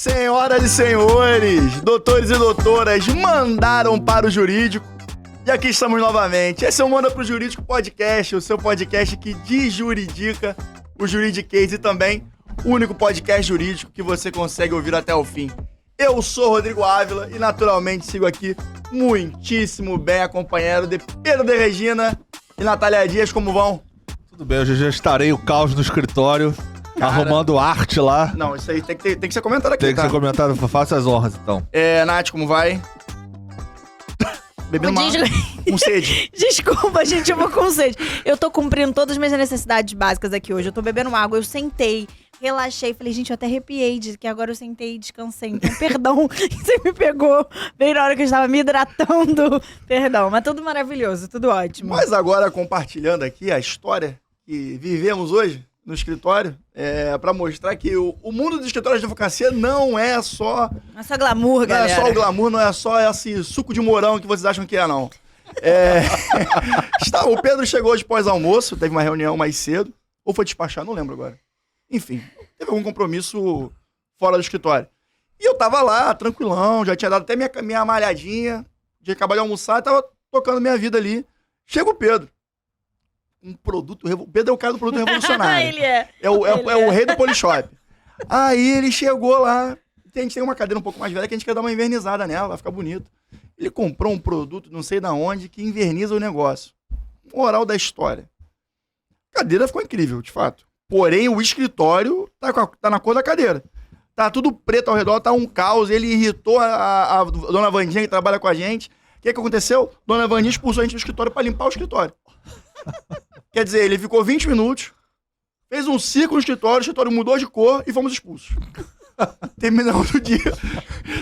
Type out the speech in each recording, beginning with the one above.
Senhoras e senhores, doutores e doutoras, mandaram para o jurídico. E aqui estamos novamente. Esse é o Manda pro Jurídico Podcast, o seu podcast que desjuridica o juridiquês e também o único podcast jurídico que você consegue ouvir até o fim. Eu sou Rodrigo Ávila e naturalmente sigo aqui muitíssimo bem acompanhado de Pedro de Regina e Natália Dias. Como vão? Tudo bem, hoje já estarei o caos no escritório, arrumando arte lá. Não, isso aí tem que ser comentado aqui, Tem que ser comentado, faça as honras então. Nath, como vai? Bebendo com sede. Desculpa, gente, eu vou com sede. Eu tô cumprindo todas as minhas necessidades básicas aqui hoje. Eu tô bebendo água, eu sentei, relaxei. Falei, gente, eu até arrepiei de que agora eu sentei e descansei. Então, perdão, você me pegou bem na hora que eu estava me hidratando. Perdão, mas tudo maravilhoso, tudo ótimo. Mas agora, compartilhando aqui a história que vivemos hoje no escritório, pra mostrar que o mundo do escritório de advocacia não é só... Não é só glamour, galera. Não é só o glamour, não é só esse suco de mourão que vocês acham que é, não. O Pedro chegou hoje pós-almoço, teve uma reunião mais cedo, ou foi despachar, não lembro agora. Enfim, teve algum compromisso fora do escritório. E eu tava lá, tranquilão, já tinha dado até minha malhadinha, já acabado de almoçar, tava tocando minha vida ali. Chega o Pedro. O Pedro é o cara do produto revolucionário. Ele é. É o rei do Polishop. Aí ele chegou lá, a gente tem uma cadeira um pouco mais velha que a gente quer dar uma invernizada nela, vai ficar bonito. Ele comprou um produto, não sei de onde, que inverniza o negócio. Moral da história. A cadeira ficou incrível, de fato. Porém, o escritório tá na cor da cadeira. Tá tudo preto ao redor, tá um caos. Ele irritou a dona Vandinha, que trabalha com a gente. O que aconteceu? Dona Vandinha expulsou a gente do escritório pra limpar o escritório. Quer dizer, ele ficou 20 minutos, fez um ciclo no escritório, o escritório mudou de cor e fomos expulsos. Terminamos o dia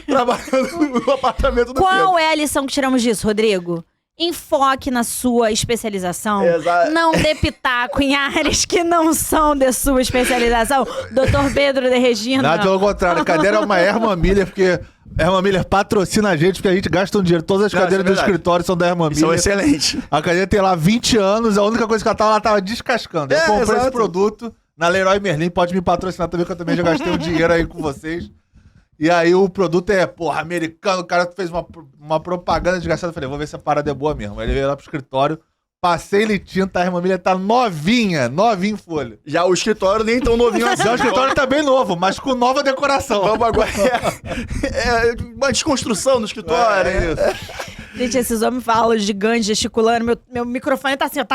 trabalhando no apartamento do Qual Pedro. é a lição que tiramos disso, Rodrigo? Enfoque na sua especialização. Exato. Não dê pitaco em áreas que não são de sua especialização. Doutor Pedro de Regina. Nada, pelo contrário, a cadeira é uma Herman Miller, porque Herman Miller patrocina a gente, porque a gente gasta um dinheiro. Todas as cadeiras do escritório são da Herman Miller. São excelentes. A cadeira tem lá 20 anos, a única coisa que ela tava descascando. Eu comprei exato. esse produto na Leroy Merlin, pode me patrocinar também, que eu também já gastei um dinheiro aí com vocês. E aí o produto é, americano, o cara fez uma propaganda desgastada. Eu falei, vou ver se a parada é boa mesmo. Aí ele veio lá pro escritório, passei ele tinta, a Herman Miller tá novinha em folha. Já o escritório nem tão novinho assim. Já o escritório tá bem novo, mas com nova decoração. Vamos agora. Uma desconstrução no escritório. É isso. Gente, esses homens falam gigante, gesticulando. Meu microfone tá assim, ó.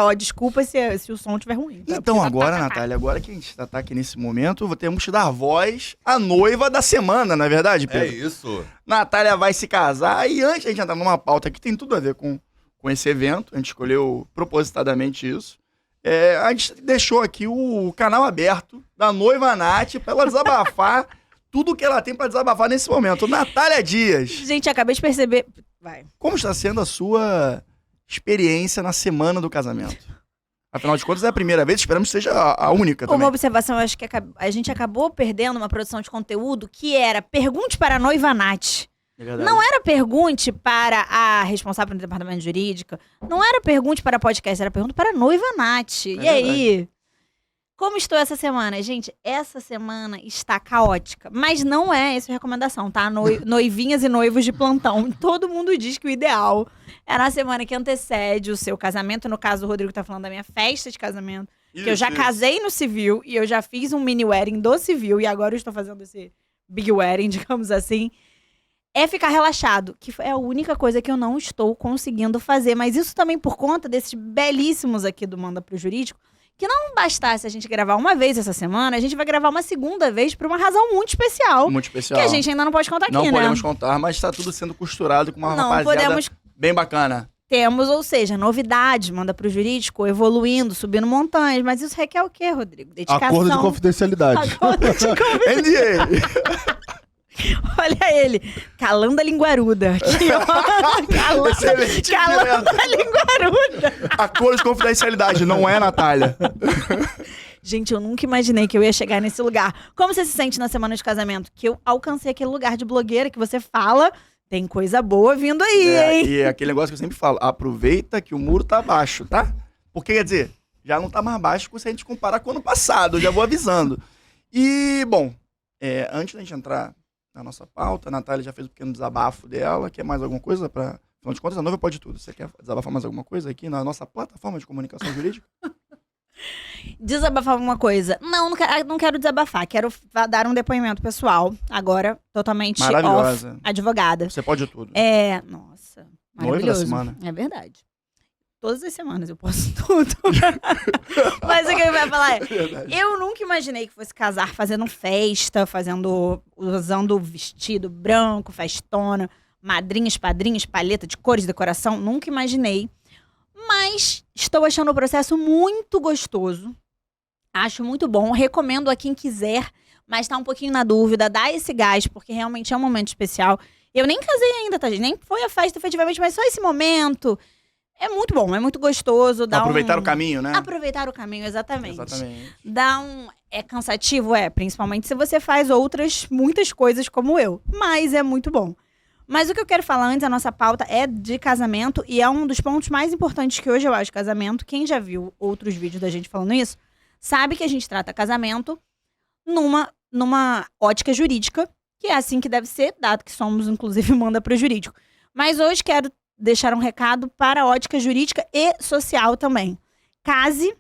Ó, desculpa se o som estiver ruim. Tá? Então agora, Natália, agora que a gente tá aqui nesse momento, temos que dar voz à noiva da semana, não é verdade, Pedro? É isso. Natália vai se casar e antes de a gente entrar numa pauta que tem tudo a ver com esse evento, a gente escolheu propositadamente isso, a gente deixou aqui o canal aberto da noiva Nath pra ela desabafar tudo que ela tem pra desabafar nesse momento. Natália Dias. Gente, acabei de perceber... Vai. Como está sendo a sua experiência na semana do casamento? Afinal de contas, é a primeira vez, esperamos que seja a única também. Uma observação, eu acho que a gente acabou perdendo uma produção de conteúdo que era pergunte para a noiva Nath. Não era pergunte para a responsável do departamento jurídico, não era pergunte para a podcast, era pergunta para a noiva Nath. E aí? Como estou essa semana? Gente, essa semana está caótica. Mas não é essa a recomendação, tá? Noivinhas e noivos de plantão. Todo mundo diz que o ideal é na semana que antecede o seu casamento. No caso, o Rodrigo tá falando da minha festa de casamento. Que eu já casei no civil e eu já fiz um mini wedding do civil. E agora eu estou fazendo esse big wedding, digamos assim. É ficar relaxado, que é a única coisa que eu não estou conseguindo fazer. Mas isso também por conta desses belíssimos aqui do Manda pro Jurídico, que não bastasse a gente gravar uma vez essa semana, a gente vai gravar uma segunda vez por uma razão muito especial. Muito especial. Que a gente ainda não pode contar aqui, né? Não podemos contar, mas está tudo sendo costurado com uma rapaziada bem bacana. Temos, ou seja, novidades, Manda pro Jurídico, evoluindo, subindo montanhas. Mas isso requer o quê, Rodrigo? Dedicação. Acordo de confidencialidade. Acordo de confidencialidade. NDA. Olha ele, calando a linguaruda. Aqui, ó. Calando a linguaruda. Acordo de confidencialidade, não é, Natália? Gente, eu nunca imaginei que eu ia chegar nesse lugar. Como você se sente na semana de casamento? Que eu alcancei aquele lugar de blogueira que você fala, tem coisa boa vindo aí, hein? E aquele negócio que eu sempre falo, aproveita que o muro tá baixo, tá? Porque, quer dizer, já não tá mais baixo se a gente comparar com o ano passado, eu já vou avisando. E, bom, Antes da gente entrar na nossa pauta, a Natália já fez um pequeno desabafo dela. Quer mais alguma coisa para... Afinal de contas, a noiva pode tudo. Você quer desabafar mais alguma coisa aqui na nossa plataforma de comunicação jurídica? Desabafar alguma coisa. Não quero desabafar. Quero dar um depoimento pessoal. Agora, totalmente Maravilhosa. off. Advogada. Você pode tudo. Nossa. Noiva da Maravilhoso. semana. É verdade. Todas as semanas eu posso tudo. Mas o que eu ia falar eu nunca imaginei que fosse casar fazendo festa, usando vestido branco, festona, madrinhas, padrinhos, palheta de cores, decoração. Nunca imaginei. Mas estou achando o processo muito gostoso. Acho muito bom. Recomendo a quem quiser, mas tá um pouquinho na dúvida. Dá esse gás, porque realmente é um momento especial. Eu nem casei ainda, tá, gente? Nem foi a festa efetivamente, mas só esse momento. É muito bom, é muito gostoso. Aproveitar o caminho, né? Aproveitar o caminho, exatamente. Exatamente. É cansativo, principalmente se você faz muitas coisas como eu. Mas é muito bom. Mas o que eu quero falar antes, a nossa pauta é de casamento e é um dos pontos mais importantes que hoje eu acho casamento. Quem já viu outros vídeos da gente falando isso, sabe que a gente trata casamento numa ótica jurídica, que é assim que deve ser, dado que somos, inclusive, manda para o jurídico. Mas hoje quero deixar um recado para a ótica jurídica e social também. Case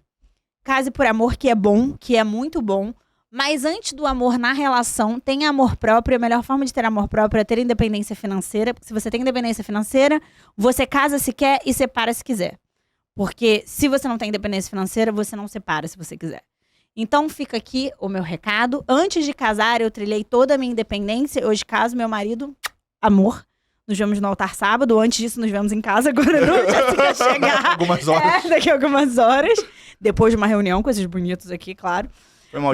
por amor, que é bom, que é muito bom. Mas antes do amor na relação, tenha amor próprio. A melhor forma de ter amor próprio é ter independência financeira. Porque se você tem independência financeira, você casa se quer e separa se quiser. Porque se você não tem independência financeira, você não separa se você quiser. Então fica aqui o meu recado. Antes de casar, eu trilhei toda a minha independência. Hoje caso, meu marido, amor. Nos vemos no altar sábado. Antes disso, nos vemos em casa. Agora não, já fica chegar. Algumas horas. Daqui a algumas horas. Depois de uma reunião com esses bonitos aqui, claro. Foi mal,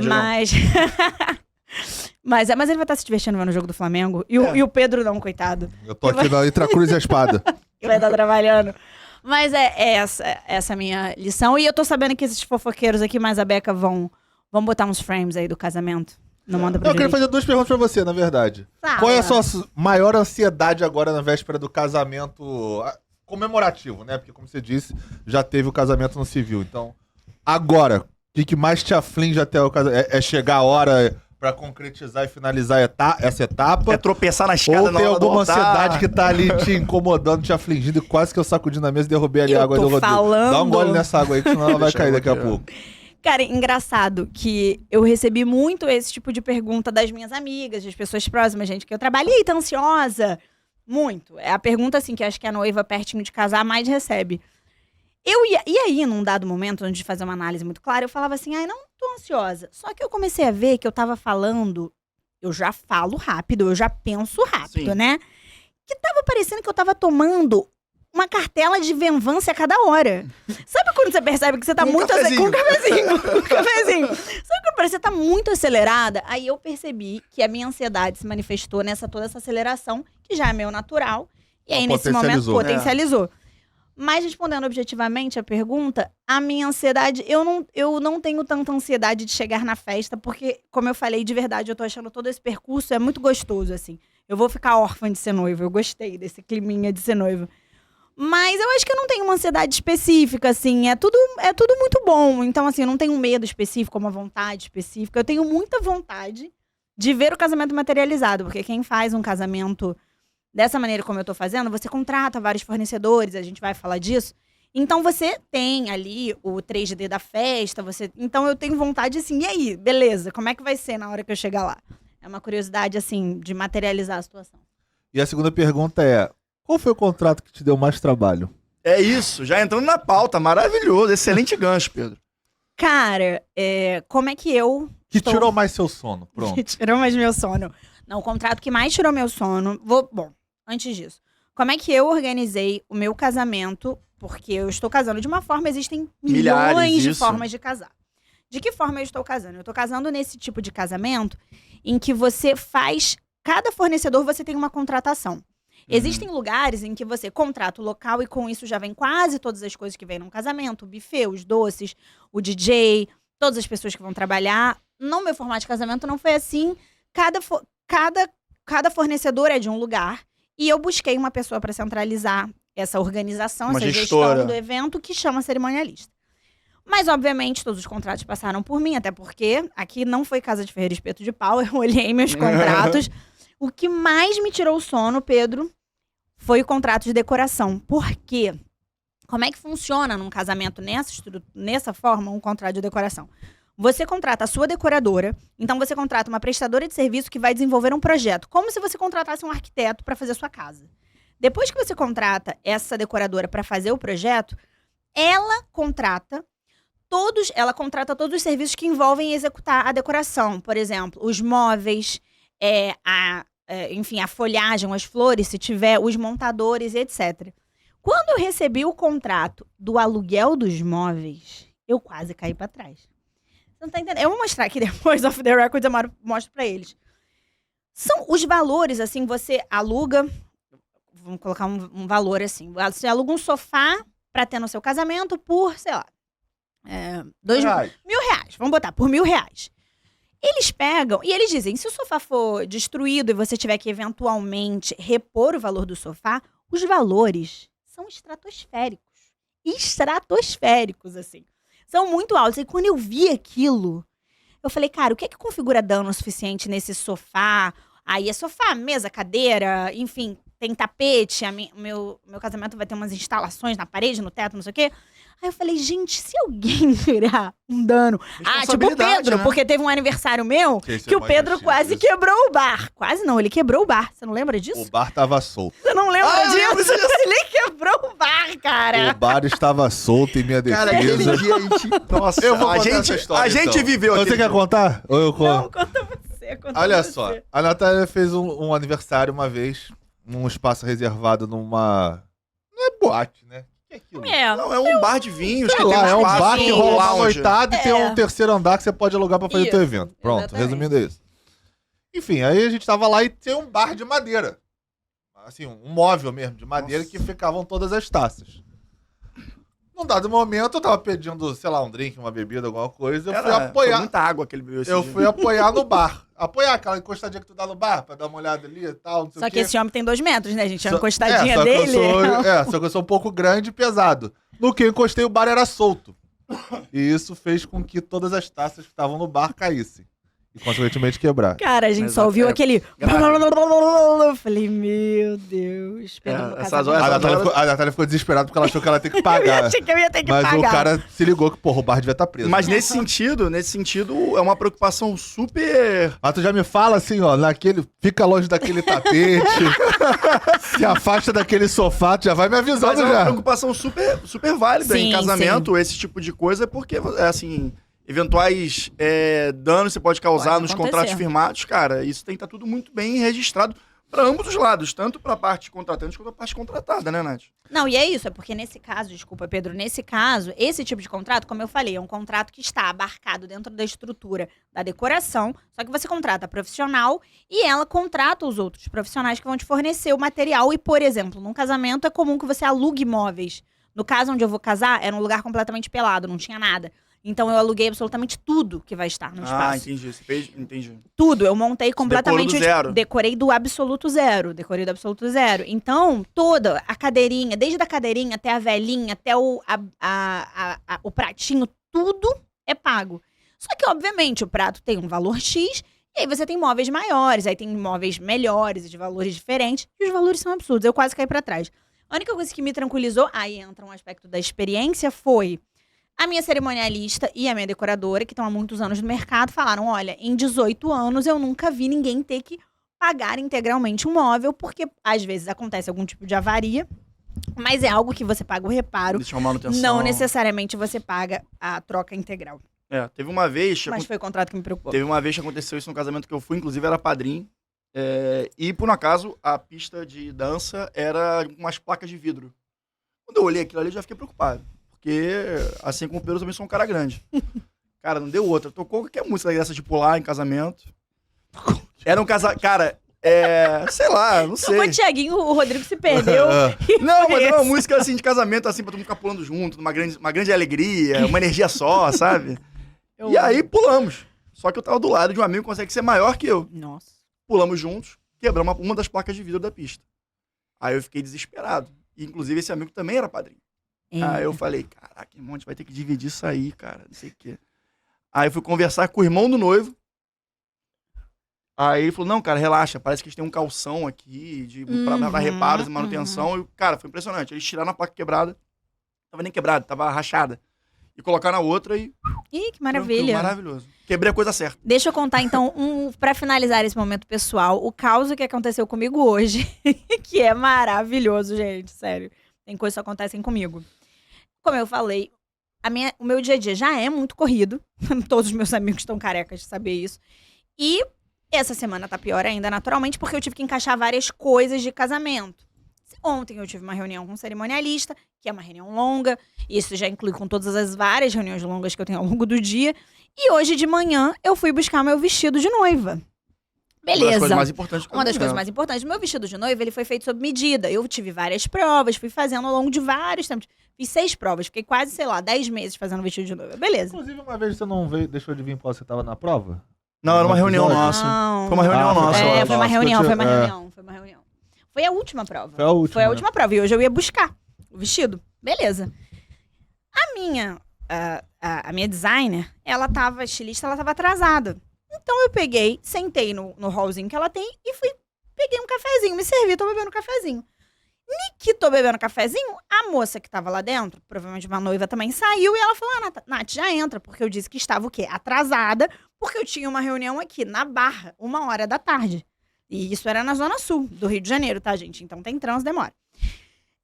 Mas ele vai estar se divertindo vendo o jogo do Flamengo. E o Pedro não, coitado. Eu tô aqui entre a cruz e a espada. Ele vai estar trabalhando. Mas é essa a minha lição. E eu tô sabendo que esses fofoqueiros aqui, mais a Beca, vão botar uns frames aí do casamento. Não manda pra Eu queria fazer 2 perguntas pra você, na verdade. Fala. Qual é a sua maior ansiedade agora na véspera do casamento comemorativo, né? Porque, como você disse, já teve o casamento no civil. Então, agora, o que mais te aflige até o casamento? É chegar a hora pra concretizar e finalizar essa etapa? É tropeçar na escada Ou na tem hora do alguma altar? ansiedade que tá ali te incomodando, te afligindo, e quase que eu sacudi na mesa e derrubei ali a água do Rodrigo. Falando. Dá um gole nessa água aí, que senão ela vai Deixa cair eu daqui a tirar. pouco. Cara, engraçado que eu recebi muito esse tipo de pergunta das minhas amigas, das pessoas próximas, gente, que eu trabalhei, tá ansiosa? Muito. É a pergunta, assim, que acho que a noiva pertinho de casar mais recebe. E aí, num dado momento, antes de fazer uma análise muito clara, eu falava assim, não tô ansiosa. Só que eu comecei a ver que eu tava falando, eu já falo rápido, eu já penso rápido, Sim. né? Que tava parecendo que eu tava tomando uma cartela de Venvance a cada hora. Sabe quando você percebe que você tá Com um muito... cafezinho. Com um cafezinho. Sabe quando parece que você tá muito acelerada? Aí eu percebi que a minha ansiedade se manifestou nessa toda essa aceleração, que já é meu natural. E aí, nesse momento, potencializou. Mas, respondendo objetivamente a pergunta, a minha ansiedade... Eu não tenho tanta ansiedade de chegar na festa, porque, como eu falei, de verdade, eu tô achando todo esse percurso é muito gostoso, assim. Eu vou ficar órfã de ser noiva. Eu gostei desse climinha de ser noiva. Mas eu acho que eu não tenho uma ansiedade específica, assim. É tudo muito bom. Então, assim, eu não tenho um medo específico, uma vontade específica. Eu tenho muita vontade de ver o casamento materializado. Porque quem faz um casamento dessa maneira como eu tô fazendo, você contrata vários fornecedores, a gente vai falar disso. Então, você tem ali o 3D da festa, Então, eu tenho vontade, assim, e aí? Beleza, como é que vai ser na hora que eu chegar lá? É uma curiosidade, assim, de materializar a situação. E a segunda pergunta é: qual foi o contrato que te deu mais trabalho? É isso, já entrando na pauta, maravilhoso, excelente gancho, Pedro. Cara, como é que eu... Que tirou mais seu sono? Pronto. Que tirou mais meu sono. Não, o contrato que mais tirou meu sono... Bom, antes disso. Como é que eu organizei o meu casamento? Porque eu estou casando de uma forma, existem Milhares, milhões de isso. formas de casar. De que forma eu estou casando? Eu estou casando nesse tipo de casamento em que você faz... Cada fornecedor você tem uma contratação. Existem lugares em que você contrata o local e com isso já vem quase todas as coisas que vem num casamento. O buffet, os doces, o DJ, todas as pessoas que vão trabalhar. No meu formato de casamento não foi assim. Cada fornecedor é de um lugar. E eu busquei uma pessoa para centralizar essa organização, Uma essa gestora. gestão do evento, que chama cerimonialista. Mas, obviamente, todos os contratos passaram por mim, até porque aqui não foi casa de Ferreira Espeto de Pau, eu olhei meus contratos. O que mais me tirou o sono, Pedro, foi o contrato de decoração. Por quê? Como é que funciona num casamento nessa forma, um contrato de decoração? Você contrata a sua decoradora, então você contrata uma prestadora de serviço que vai desenvolver um projeto, como se você contratasse um arquiteto para fazer a sua casa. Depois que você contrata essa decoradora para fazer o projeto, ela contrata todos os serviços que envolvem executar a decoração. Por exemplo, os móveis, enfim, a folhagem, as flores, se tiver, os montadores, etc. Quando eu recebi o contrato do aluguel dos móveis, eu quase caí para trás. Você não tá entendendo? Eu vou mostrar aqui depois, off the record, eu mostro para eles. São os valores, assim, você aluga, vamos colocar um valor assim, você aluga um sofá para ter no seu casamento por, sei lá, R$2.000. Vamos botar, por R$1.000. Eles pegam e eles dizem, se o sofá for destruído e você tiver que eventualmente repor o valor do sofá, os valores são estratosféricos. Estratosféricos, assim. São muito altos. E quando eu vi aquilo, eu falei, cara, o que é que configura dano suficiente nesse sofá? Aí é sofá, mesa, cadeira, enfim, tem tapete, meu casamento vai ter umas instalações na parede, no teto, não sei o quê. Aí eu falei, gente, se alguém virar um dano... tipo o Pedro, né? Porque teve um aniversário meu que o Pedro quase quebrou o bar. Quase não, ele quebrou o bar. Você não lembra disso? O bar tava solto. Você não lembra disso? Ele quebrou o bar, cara. O bar estava solto em minha defesa. Cara, aquele dia a gente... Nossa, eu vou contar essa história, a gente então. viveu aquele Você quer contar? Ou eu conto? Não, conta você. Olha só, a Natália fez um aniversário uma vez, num espaço reservado numa... Não é boate, né? Que é aquilo? Não, é um bar de vinhos. Sei que lá, tem é um espaço, bar que rola uma lounge. noitada e tem um terceiro andar que você pode alugar pra fazer o teu evento. Pronto, exatamente. resumindo é isso. Enfim, aí a gente tava lá e tem um bar de madeira. Assim, um móvel mesmo, de madeira, que ficavam todas as taças. Num dado momento, eu tava pedindo, sei lá, um drink, uma bebida, alguma coisa. Eu fui Foi apoiar. muita água que ele bebeu esse Eu dia. fui apoiar no bar. Apoiar aquela encostadinha que tu dá no bar, pra dar uma olhada ali e tal, não sei Só o que quê. esse homem tem 2 metros, né, gente? A Só- encostadinha só que eu dele... sou- só que eu sou um pouco grande e pesado. No que eu encostei, o bar era solto. E isso fez com que todas as taças que estavam no bar caíssem. E, consequentemente, quebrar. Cara, a gente Mas só ouviu é aquele... grave. Eu falei, meu Deus. Pedro, no essas casamento. horas- A Natália ficou desesperada porque ela achou que ela ia ter que Eu pagar. achei que eu ia ter que Mas pagar. o cara se ligou que, porra, o bar devia estar preso. Mas nesse sentido, é uma preocupação super... Mas tu já me fala assim, ó, fica longe daquele tapete, se afasta daquele sofá, tu já vai me Mas avisando é uma já. preocupação super válida Sim, em casamento, esse tipo de coisa, porque, assim, eventuais danos você pode causar Pode nos acontecer. contratos firmados, cara, isso tem que estar tudo muito bem registrado para ambos os lados, tanto para a parte contratante quanto a parte contratada, né, Nath? Não, e é isso, é porque nesse caso, desculpa, Pedro, nesse caso, esse tipo de contrato, como eu falei, é um contrato que está abarcado dentro da estrutura da decoração, só que você contrata a profissional e ela contrata os outros profissionais que vão te fornecer o material. E, por exemplo, num casamento é comum que você alugue imóveis. No caso onde eu vou casar, era um lugar completamente pelado, não tinha nada. Então eu aluguei absolutamente tudo que vai estar no espaço. Ah, entendi. Você fez, entendi. Tudo, eu montei completamente. decorou do zero. Decorei do absoluto zero. Decorei do absoluto zero. Então, toda a cadeirinha, desde a cadeirinha até a velhinha, até o pratinho, tudo é pago. Só que, obviamente, o prato tem um valor X, e aí você tem móveis maiores, aí tem móveis melhores, de valores diferentes, e os valores são absurdos. Eu quase caí pra trás. A única coisa que me tranquilizou, aí entra um aspecto da experiência, foi a minha cerimonialista e a minha decoradora, que estão há muitos anos no mercado, falaram, olha, em 18 anos eu nunca vi ninguém ter que pagar integralmente um móvel, porque às vezes acontece algum tipo de avaria, mas é algo que você paga o reparo, Deixa eu manutenção. não necessariamente você paga a troca integral. Teve uma vez... Mas foi o contrato que me preocupou. Teve uma vez que aconteceu isso no casamento que eu fui, inclusive era padrinho. E por um acaso, a pista de dança era umas placas de vidro. Quando eu olhei aquilo ali, eu já fiquei preocupado. Porque, assim como o Pedro, eu também sou um cara grande. Cara, não deu outra. Tocou qualquer música dessa de pular em casamento. Era um casamento... Cara, sei lá, não sei. O Thiaguinho, o Rodrigo se perdeu. Não, mas era uma música assim de casamento, assim, pra todo mundo ficar pulando junto, uma grande alegria, uma energia só, sabe? E aí pulamos. Só que eu tava do lado de um amigo que consegue ser maior que eu. Nossa. Pulamos juntos, quebramos uma das placas de vidro da pista. Aí eu fiquei desesperado. E, inclusive, esse amigo também era padrinho. Aí eu falei, caraca, irmão, a gente vai ter que dividir isso aí, cara, não sei o quê. Aí eu fui conversar com o irmão do noivo. Aí ele falou, não, cara, relaxa, parece que eles têm um calção aqui pra reparos e manutenção. E, cara, foi impressionante. Eles tiraram a placa quebrada, tava nem quebrada, tava rachada. E colocaram na outra e... Ih, que maravilha. Maravilhoso. Quebrei a coisa certa. Deixa eu contar, então, pra finalizar esse momento pessoal, o caos que aconteceu comigo hoje, que é maravilhoso, gente, sério. Tem coisas que acontecem comigo. Como eu falei, o meu dia a dia já é muito corrido. Todos os meus amigos estão carecas de saber isso. E essa semana tá pior ainda, naturalmente, porque eu tive que encaixar várias coisas de casamento. Ontem eu tive uma reunião com um cerimonialista, que é uma reunião longa. Isso já inclui com todas as várias reuniões longas que eu tenho ao longo do dia. E hoje de manhã eu fui buscar meu vestido de noiva. Beleza. Uma das coisas mais importantes do Uma das casamento. coisas mais importantes. O meu vestido de noiva, ele foi feito sob medida. Eu tive várias provas, fui fazendo ao longo de vários tempos. Fiz 6 provas, fiquei quase, 10 meses fazendo vestido de noiva. Beleza. Inclusive, uma vez você não veio, deixou de vir porque você tava na prova? Não, era uma reunião nossa. Não. Foi uma reunião nossa. foi eu É, acho. foi uma Nossa, reunião, eu foi uma tinha- reunião, foi uma reunião. Foi a última prova. Foi a última. Foi a né? última prova. E hoje eu ia buscar o vestido. Beleza. A minha designer, a estilista, ela tava atrasada. Então eu peguei, sentei no hallzinho que ela tem e peguei um cafezinho, me servi, tô bebendo um cafezinho. Que tô bebendo cafezinho, a moça que tava lá dentro, provavelmente uma noiva também, saiu e ela falou, Nath, já entra, porque eu disse que estava o quê? Atrasada, porque eu tinha uma reunião aqui na Barra, 1h da tarde. E isso era na Zona Sul do Rio de Janeiro, tá, gente? Então tem trânsito, demora.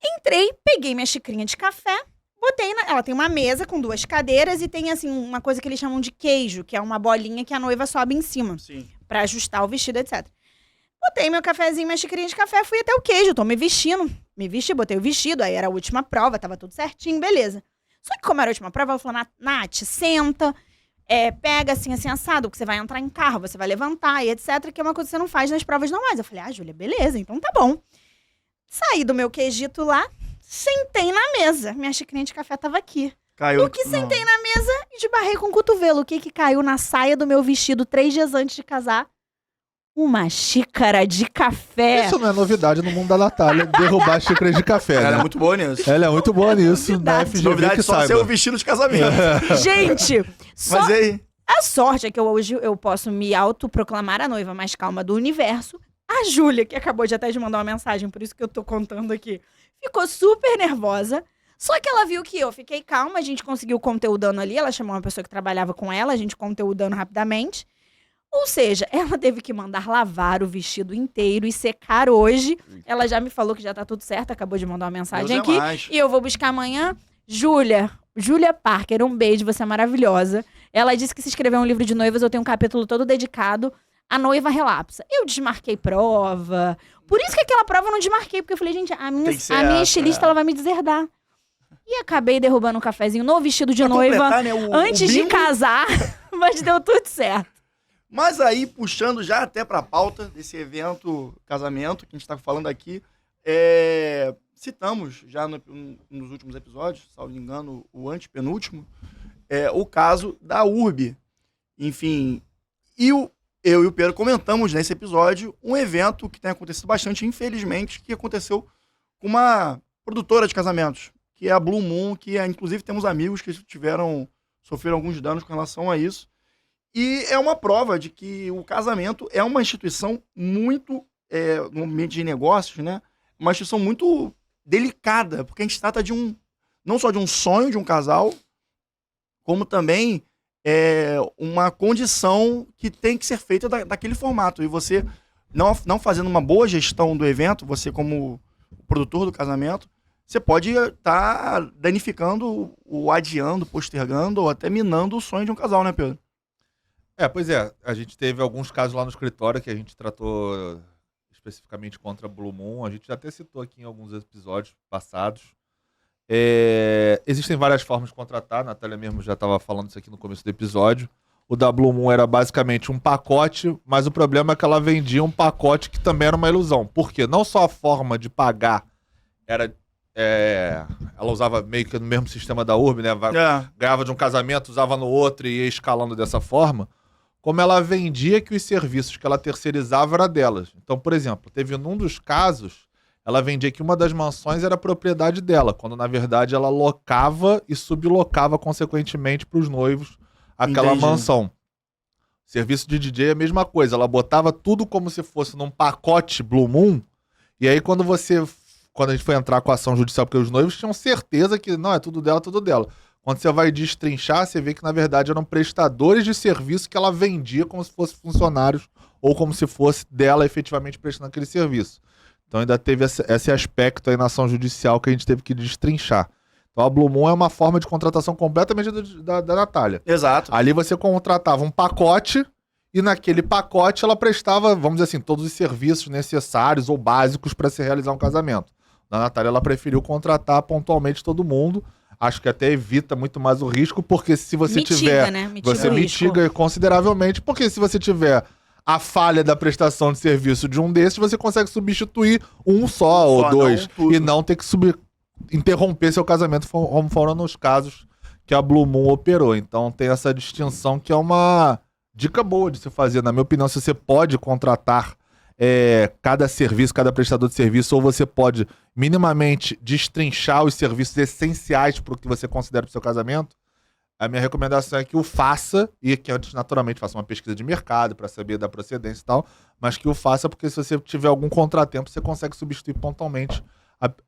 Entrei, peguei minha xicrinha de café, botei ela tem uma mesa com 2 cadeiras e tem, assim, uma coisa que eles chamam de queijo, que é uma bolinha que a noiva sobe em cima, Sim. pra ajustar o vestido, etc. Botei meu cafezinho, minha xicrinha de café, fui até o queijo, tô me vestindo. Me vesti, botei o vestido, aí era a última prova, tava tudo certinho, beleza. Só que como era a última prova, ela falou, Nath, senta, pega assim, assado, que você vai entrar em carro, você vai levantar e etc, que é uma coisa que você não faz nas provas normais. Eu falei, Júlia, beleza, então tá bom. Saí do meu queijito lá, sentei na mesa. Minha xicrinha de café tava aqui. Caiu. Eu que sentei na mesa e esbarrei com o cotovelo. O que caiu na saia do meu vestido 3 dias antes de casar? Uma xícara de café. Isso não é novidade no mundo da Natália, derrubar xícaras de café, Ela é né? muito boa nisso. Ela é muito boa nisso, na Novidade. FGV Novidade que só ser saiba. o vestido de casamento. Gente, só Mas e aí? a sorte é que hoje eu posso me autoproclamar a noiva mais calma do universo. A Júlia, que acabou de até de mandar uma mensagem, por isso que eu tô contando aqui, ficou super nervosa. Só que ela viu que eu fiquei calma, a gente conseguiu conteúdando ali, ela chamou uma pessoa que trabalhava com ela, a gente conteúdando rapidamente. Ou seja, ela teve que mandar lavar o vestido inteiro e secar hoje. Ela já me falou que já tá tudo certo, acabou de mandar uma mensagem Deus é aqui. mais. E eu vou buscar amanhã. Júlia Parker, um beijo, você é maravilhosa. Ela disse que se escrever um livro de noivas, eu tenho um capítulo todo dedicado à noiva relapsa. Eu desmarquei prova. Por isso que aquela prova eu não desmarquei, porque eu falei, gente, a minha estilista ela vai me deserdar. E acabei derrubando um cafezinho no vestido de Pra noiva completar, né, o antes de bingo. casar, mas deu tudo certo. Mas aí, puxando já até pra pauta desse evento, casamento, que a gente tá falando aqui, citamos já nos últimos episódios, salvo engano, o antepenúltimo, o caso da URB. Enfim, eu e o Pedro comentamos nesse episódio um evento que tem acontecido bastante, infelizmente, que aconteceu com uma produtora de casamentos, que é a Blue Moon, que inclusive temos amigos que sofreram alguns danos com relação a isso. E é uma prova de que o casamento é uma instituição muito, no ambiente de negócios, né? Uma instituição muito delicada, porque a gente trata não só de um sonho de um casal, como também uma condição que tem que ser feita daquele formato. E você, não fazendo uma boa gestão do evento, você como produtor do casamento, você pode estar danificando, ou adiando, postergando, ou até minando o sonho de um casal, né, Pedro? Pois é. A gente teve alguns casos lá no escritório que a gente tratou especificamente contra a Blue Moon. A gente já até citou aqui em alguns episódios passados. Existem várias formas de contratar. A Natália mesmo já estava falando isso aqui no começo do episódio. O da Blue Moon era basicamente um pacote, mas o problema é que ela vendia um pacote que também era uma ilusão. Por quê? Não só a forma de pagar era... ela usava meio que no mesmo sistema da URB, né? Ganhava de um casamento, usava no outro e ia escalando dessa forma. Como ela vendia que os serviços que ela terceirizava era delas. Então, por exemplo, teve num dos casos, ela vendia que uma das mansões era propriedade dela, quando na verdade ela locava e sublocava consequentemente para os noivos aquela Entendi. mansão. Serviço de DJ é a mesma coisa, ela botava tudo como se fosse num pacote Blue Moon, e aí quando a gente foi entrar com a ação judicial, porque os noivos tinham certeza que não, é tudo dela, tudo dela. Quando você vai destrinchar, você vê que na verdade eram prestadores de serviço que ela vendia como se fossem funcionários ou como se fosse dela efetivamente prestando aquele serviço. Então ainda teve esse aspecto aí na ação judicial que a gente teve que destrinchar. Então a Blue Moon é uma forma de contratação completamente da Natália. Exato. Ali você contratava um pacote e naquele pacote ela prestava, vamos dizer assim, todos os serviços necessários ou básicos para se realizar um casamento. Na Natália ela preferiu contratar pontualmente todo mundo. Acho que até evita muito mais o risco, porque se você tiver... né? Mitiga Você o risco. mitiga consideravelmente, porque se você tiver a falha da prestação de serviço de um desses, você consegue substituir um só ou dois, não tudo. e não ter que interromper seu casamento, como foram nos casos que a Blue Moon operou. Então tem essa distinção que é uma dica boa de se fazer. Na minha opinião, se você pode contratar cada serviço, cada prestador de serviço, ou você pode minimamente destrinchar os serviços essenciais para o que você considera para o seu casamento, a minha recomendação é que o faça, e que antes naturalmente faça uma pesquisa de mercado para saber da procedência e tal, mas que o faça porque se você tiver algum contratempo, você consegue substituir pontualmente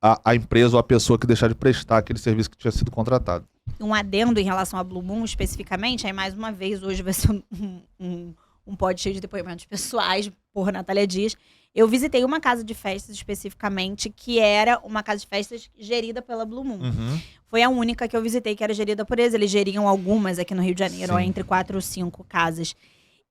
a empresa ou a pessoa que deixar de prestar aquele serviço que tinha sido contratado. Um adendo em relação à Blue Moon especificamente, aí mais uma vez, hoje vai ser um pod cheio de depoimentos pessoais por Natália Dias. Eu visitei uma casa de festas especificamente, que era uma casa de festas gerida pela Blue Moon. Uhum. Foi a única que eu visitei que era gerida por eles. Eles geriam algumas aqui no Rio de Janeiro, ó, entre 4 ou 5 casas.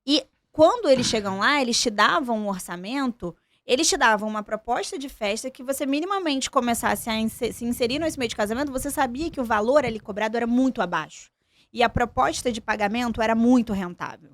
E quando eles chegam lá, eles te davam um orçamento, eles te davam uma proposta de festa que você minimamente começasse a se inserir nesse meio de casamento, você sabia que o valor ali cobrado era muito abaixo. E a proposta de pagamento era muito rentável.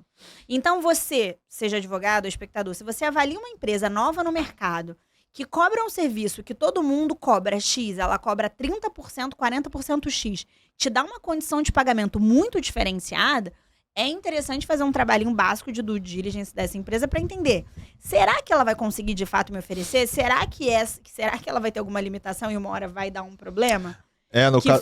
Então você, seja advogado ou espectador, se você avalia uma empresa nova no mercado, que cobra um serviço que todo mundo cobra X, ela cobra 30%, 40% X, te dá uma condição de pagamento muito diferenciada, é interessante fazer um trabalhinho básico de due diligence dessa empresa para entender. Será que ela vai conseguir de fato me oferecer? Será que ela vai ter alguma limitação e uma hora vai dar um problema?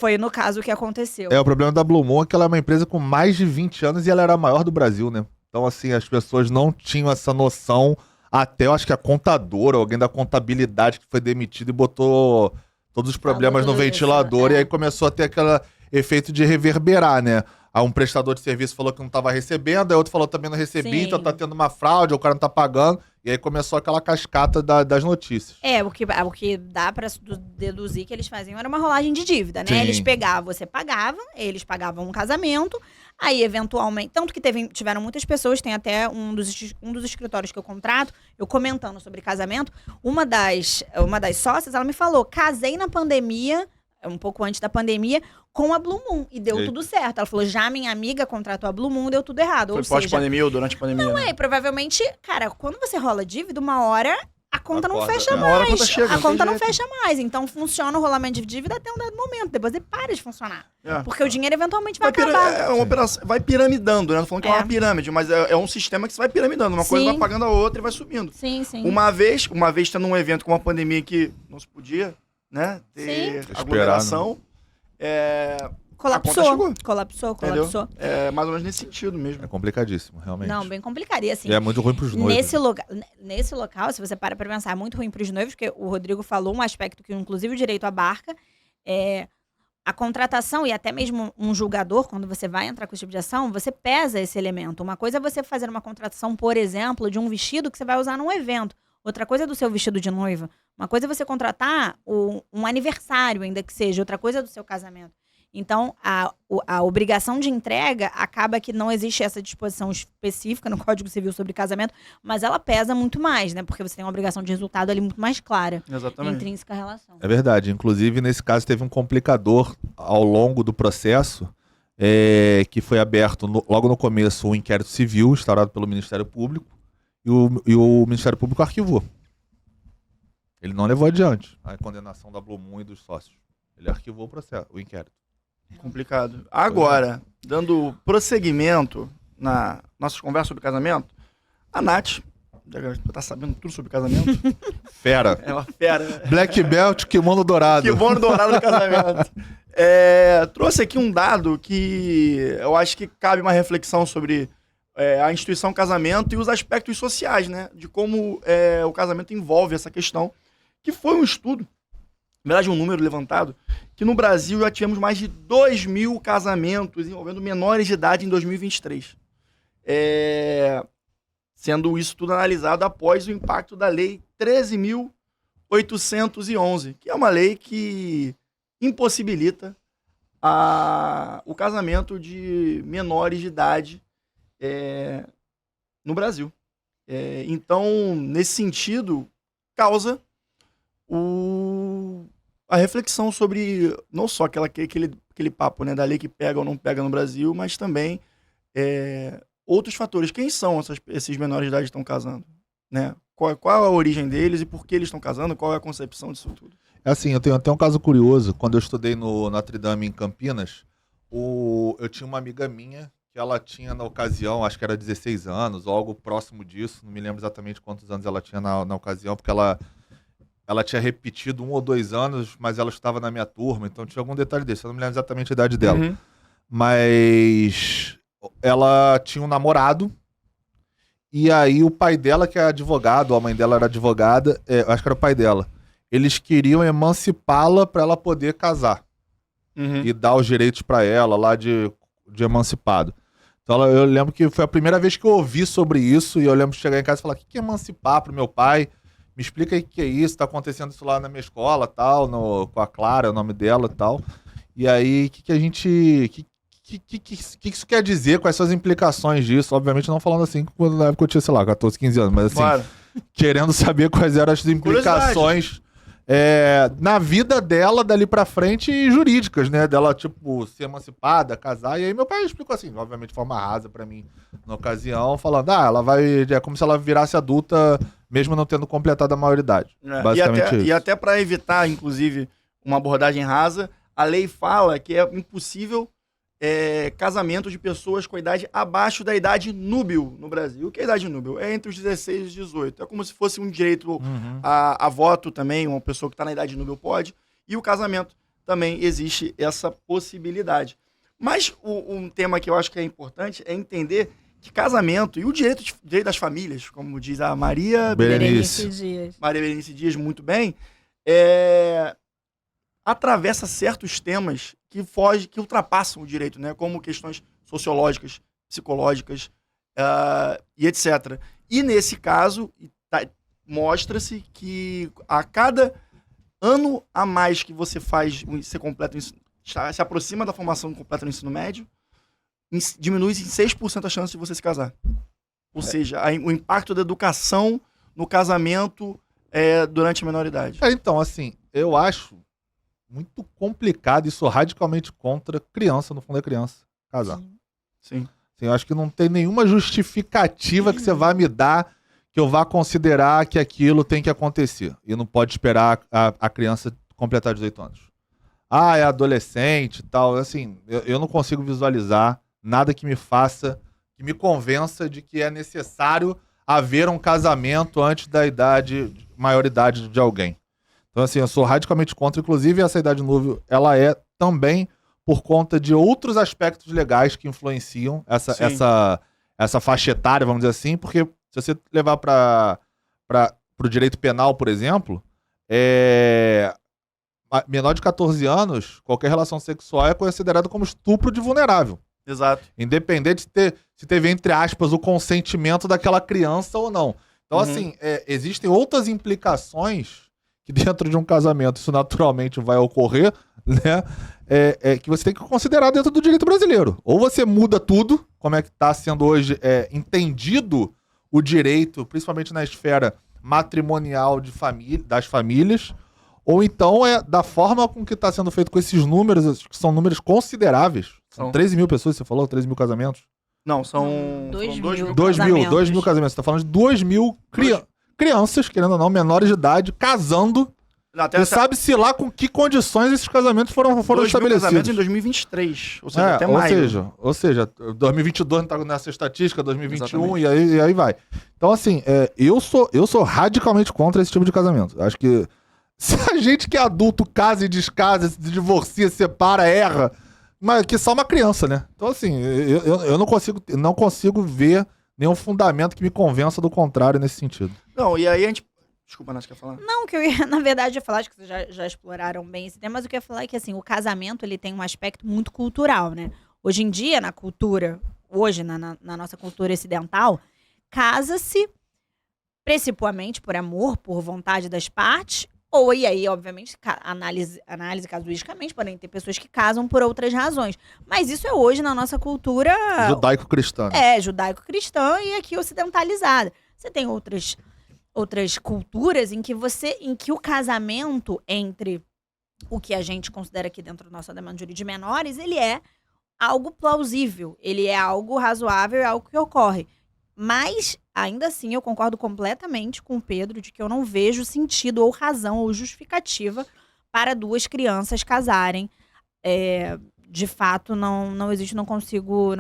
Foi no caso que aconteceu. O problema da Blue Moon é que ela é uma empresa com mais de 20 anos e ela era a maior do Brasil, né? Então, assim, as pessoas não tinham essa noção. Até, eu acho que a contadora, alguém da contabilidade que foi demitido e botou todos os problemas no ventilador. E aí começou a ter aquele efeito de reverberar, né? Aí um prestador de serviço falou que não estava recebendo, aí outro falou também não recebi, Sim. então tá tendo uma fraude, o cara não tá pagando. E aí começou aquela cascata das notícias. O que dá pra deduzir que eles faziam era uma rolagem de dívida, né? Sim. Eles pegavam, você pagava, eles pagavam um casamento, aí eventualmente... Tanto que tiveram muitas pessoas, tem até um dos escritórios que eu contrato, eu comentando sobre casamento, uma das sócias, ela me falou, casei na pandemia, um pouco antes da pandemia, com a Blue Moon, e deu tudo certo. Ela falou, já minha amiga contratou a Blue Moon, deu tudo errado. Foi pós-pandemia ou durante a pandemia? Não, né? provavelmente, cara, quando você rola dívida, uma hora a conta não fecha Uma hora a mais. conta chega, A não conta tem não jeito. fecha mais. Então funciona o rolamento de dívida até um dado momento. Depois ele para de funcionar. É. Porque o dinheiro eventualmente vai Vai acabar. É uma operação, vai piramidando, né? Não falando que é uma pirâmide, mas é um sistema que você vai piramidando. Uma coisa Sim. vai pagando a outra e vai subindo. Sim, sim. Uma vez tendo um evento com uma pandemia que não se podia, né? Ter Sim. aglomeração. A conta chegou. Colapsou. É mais ou menos nesse sentido mesmo. É complicadíssimo, realmente. Não, bem complicado. E assim, E é muito ruim pros noivos. nesse local, se você para pensar, é muito ruim para os noivos, porque o Rodrigo falou um aspecto que inclusive o direito abarca, a contratação e até mesmo um julgador, quando você vai entrar com esse tipo de ação, você pesa esse elemento. Uma coisa é você fazer uma contratação, por exemplo, de um vestido que você vai usar num evento. Outra coisa é do seu vestido de noiva. Uma coisa é você contratar um aniversário, ainda que seja. Outra coisa é do seu casamento. Então, a obrigação de entrega acaba que não existe essa disposição específica no Código Civil sobre casamento, mas ela pesa muito mais, né? Porque você tem uma obrigação de resultado ali muito mais clara. Exatamente. Intrínseca à relação. É verdade. Inclusive, nesse caso, teve um complicador ao longo do processo, que foi aberto logo no começo um inquérito civil instaurado pelo Ministério Público e o Ministério Público arquivou. Ele não levou adiante a condenação da Blue Moon e dos sócios. Ele arquivou o inquérito. Complicado. Agora, dando prosseguimento na nossa conversa sobre casamento, a Nath Tá sabendo tudo sobre casamento? Fera. É uma fera. Black Belt, kimono dourado. Kimono dourado do casamento. Trouxe aqui um dado que eu acho que cabe uma reflexão sobre a instituição casamento e os aspectos sociais, né? De como o casamento envolve essa questão. Que foi um estudo, na verdade um número levantado, que no Brasil já tivemos mais de 2.000 casamentos envolvendo menores de idade em 2023. Sendo isso tudo analisado após o impacto da Lei 13.811, que é uma lei que impossibilita o casamento de menores de idade no Brasil. Então, nesse sentido, causa a reflexão sobre não só aquele papo, né, da lei que pega ou não pega no Brasil, mas também outros fatores. Quem são esses menores de idade que estão casando? Né? Qual a origem deles e por que eles estão casando? Qual é a concepção disso tudo? Assim, eu tenho até um caso curioso. Quando eu estudei no Notre Dame em Campinas, eu tinha uma amiga minha que ela tinha na ocasião, acho que era 16 anos ou algo próximo disso, não me lembro exatamente quantos anos ela tinha na ocasião, porque ela tinha repetido 1 ou 2 anos, mas ela estava na minha turma, então tinha algum detalhe desse, eu não me lembro exatamente a idade dela. Uhum. Mas ela tinha um namorado, e aí o pai dela, que é advogado, a mãe dela era advogada, acho que era o pai dela, eles queriam emancipá-la para ela poder casar. Uhum. E dar os direitos para ela lá de emancipado. Então eu lembro que foi a primeira vez que eu ouvi sobre isso, e eu lembro de chegar em casa e falar: o que é emancipar pro meu pai? Me explica aí o que é isso, tá acontecendo isso lá na minha escola, tal, com a Clara, o nome dela e tal. E aí, o que isso quer dizer? Quais são as implicações disso? Obviamente não falando assim, quando na época eu tinha, sei lá, 14, 15 anos, mas assim, Claro. querendo saber quais eram as implicações na vida dela dali pra frente e jurídicas, né? Dela, tipo, ser emancipada, casar. E aí meu pai explicou assim, obviamente de forma rasa pra mim, na ocasião, falando, ela vai... É como se ela virasse adulta, mesmo não tendo completado a maioridade. Basicamente isso. E até para evitar, inclusive, uma abordagem rasa, a lei fala que é impossível casamento de pessoas com idade abaixo da idade núbil no Brasil. O que é a idade núbil? É entre os 16 e os 18. É como se fosse um direito a voto também, uma pessoa que está na idade núbil pode. E o casamento também existe essa possibilidade. Mas um tema que eu acho que é importante é entender que casamento e o direito das famílias, como diz a Maria Berenice Dias muito bem, atravessa certos temas que ultrapassam o direito, né? Como questões sociológicas, psicológicas e etc. E nesse caso, mostra-se que a cada ano a mais que você faz, você completa, se aproxima da formação completa no ensino médio, diminui em 6% a chance de você se casar. Ou seja, o impacto da educação no casamento durante a menoridade. Então, assim, eu acho muito complicado e sou radicalmente contra criança, no fundo é criança, casar. Sim. Assim, eu acho que não tem nenhuma justificativa que você vai me dar que eu vá considerar que aquilo tem que acontecer. E não pode esperar a criança completar 18 anos. É adolescente e tal. Assim, eu não consigo visualizar nada que me faça, que me convença de que é necessário haver um casamento antes da maioridade de alguém. Então, assim, eu sou radicalmente contra. Inclusive, essa idade núbil, ela é também por conta de outros aspectos legais que influenciam essa faixa etária, vamos dizer assim, porque se você levar para o direito penal, por exemplo, menor de 14 anos, qualquer relação sexual é considerada como estupro de vulnerável. Exato. Independente se teve, entre aspas, o consentimento daquela criança ou não. Então, assim, existem outras implicações que dentro de um casamento isso naturalmente vai ocorrer, né? Que você tem que considerar dentro do direito brasileiro. Ou você muda tudo, como é que está sendo hoje entendido o direito, principalmente na esfera matrimonial das famílias, ou então da forma com que está sendo feito com esses números, que são números consideráveis. São 13 mil pessoas, você falou? 13 mil casamentos? Não, são 2 mil casamentos. Você está falando de 2 mil crianças, querendo ou não, menores de idade, casando. E sabe-se lá com que condições esses casamentos foram estabelecidos. Casamentos em 2023, ou seja, até maio. Ou seja, 2022 não está nessa estatística, 2021 e aí vai. Então, assim, eu sou radicalmente contra esse tipo de casamento. Acho que se a gente que é adulto casa e descasa, se divorcia, separa, erra, mas que só uma criança, né? Então, assim, eu não consigo ver nenhum fundamento que me convença do contrário nesse sentido. Não, e aí a gente... Desculpa, Nath, quer falar? Não, que eu ia, na verdade, ia falar, acho que vocês já exploraram bem esse tema, mas o que eu ia falar é que, assim, o casamento, ele tem um aspecto muito cultural, né? Hoje em dia, na cultura, na nossa cultura ocidental, casa-se principalmente por amor, por vontade das partes, ou, e aí, obviamente, análise casuisticamente, podem ter pessoas que casam por outras razões. Mas isso é hoje na nossa cultura... Judaico-cristã. Né? Judaico-cristã e aqui ocidentalizada. Você tem outras culturas em que o casamento entre o que a gente considera aqui dentro do nosso ordenamento jurídico de menores, ele é algo plausível, ele é algo razoável, é algo que ocorre. Mas, ainda assim, eu concordo completamente com o Pedro de que eu não vejo sentido ou razão ou justificativa para duas crianças casarem. De fato, não existe, não consigo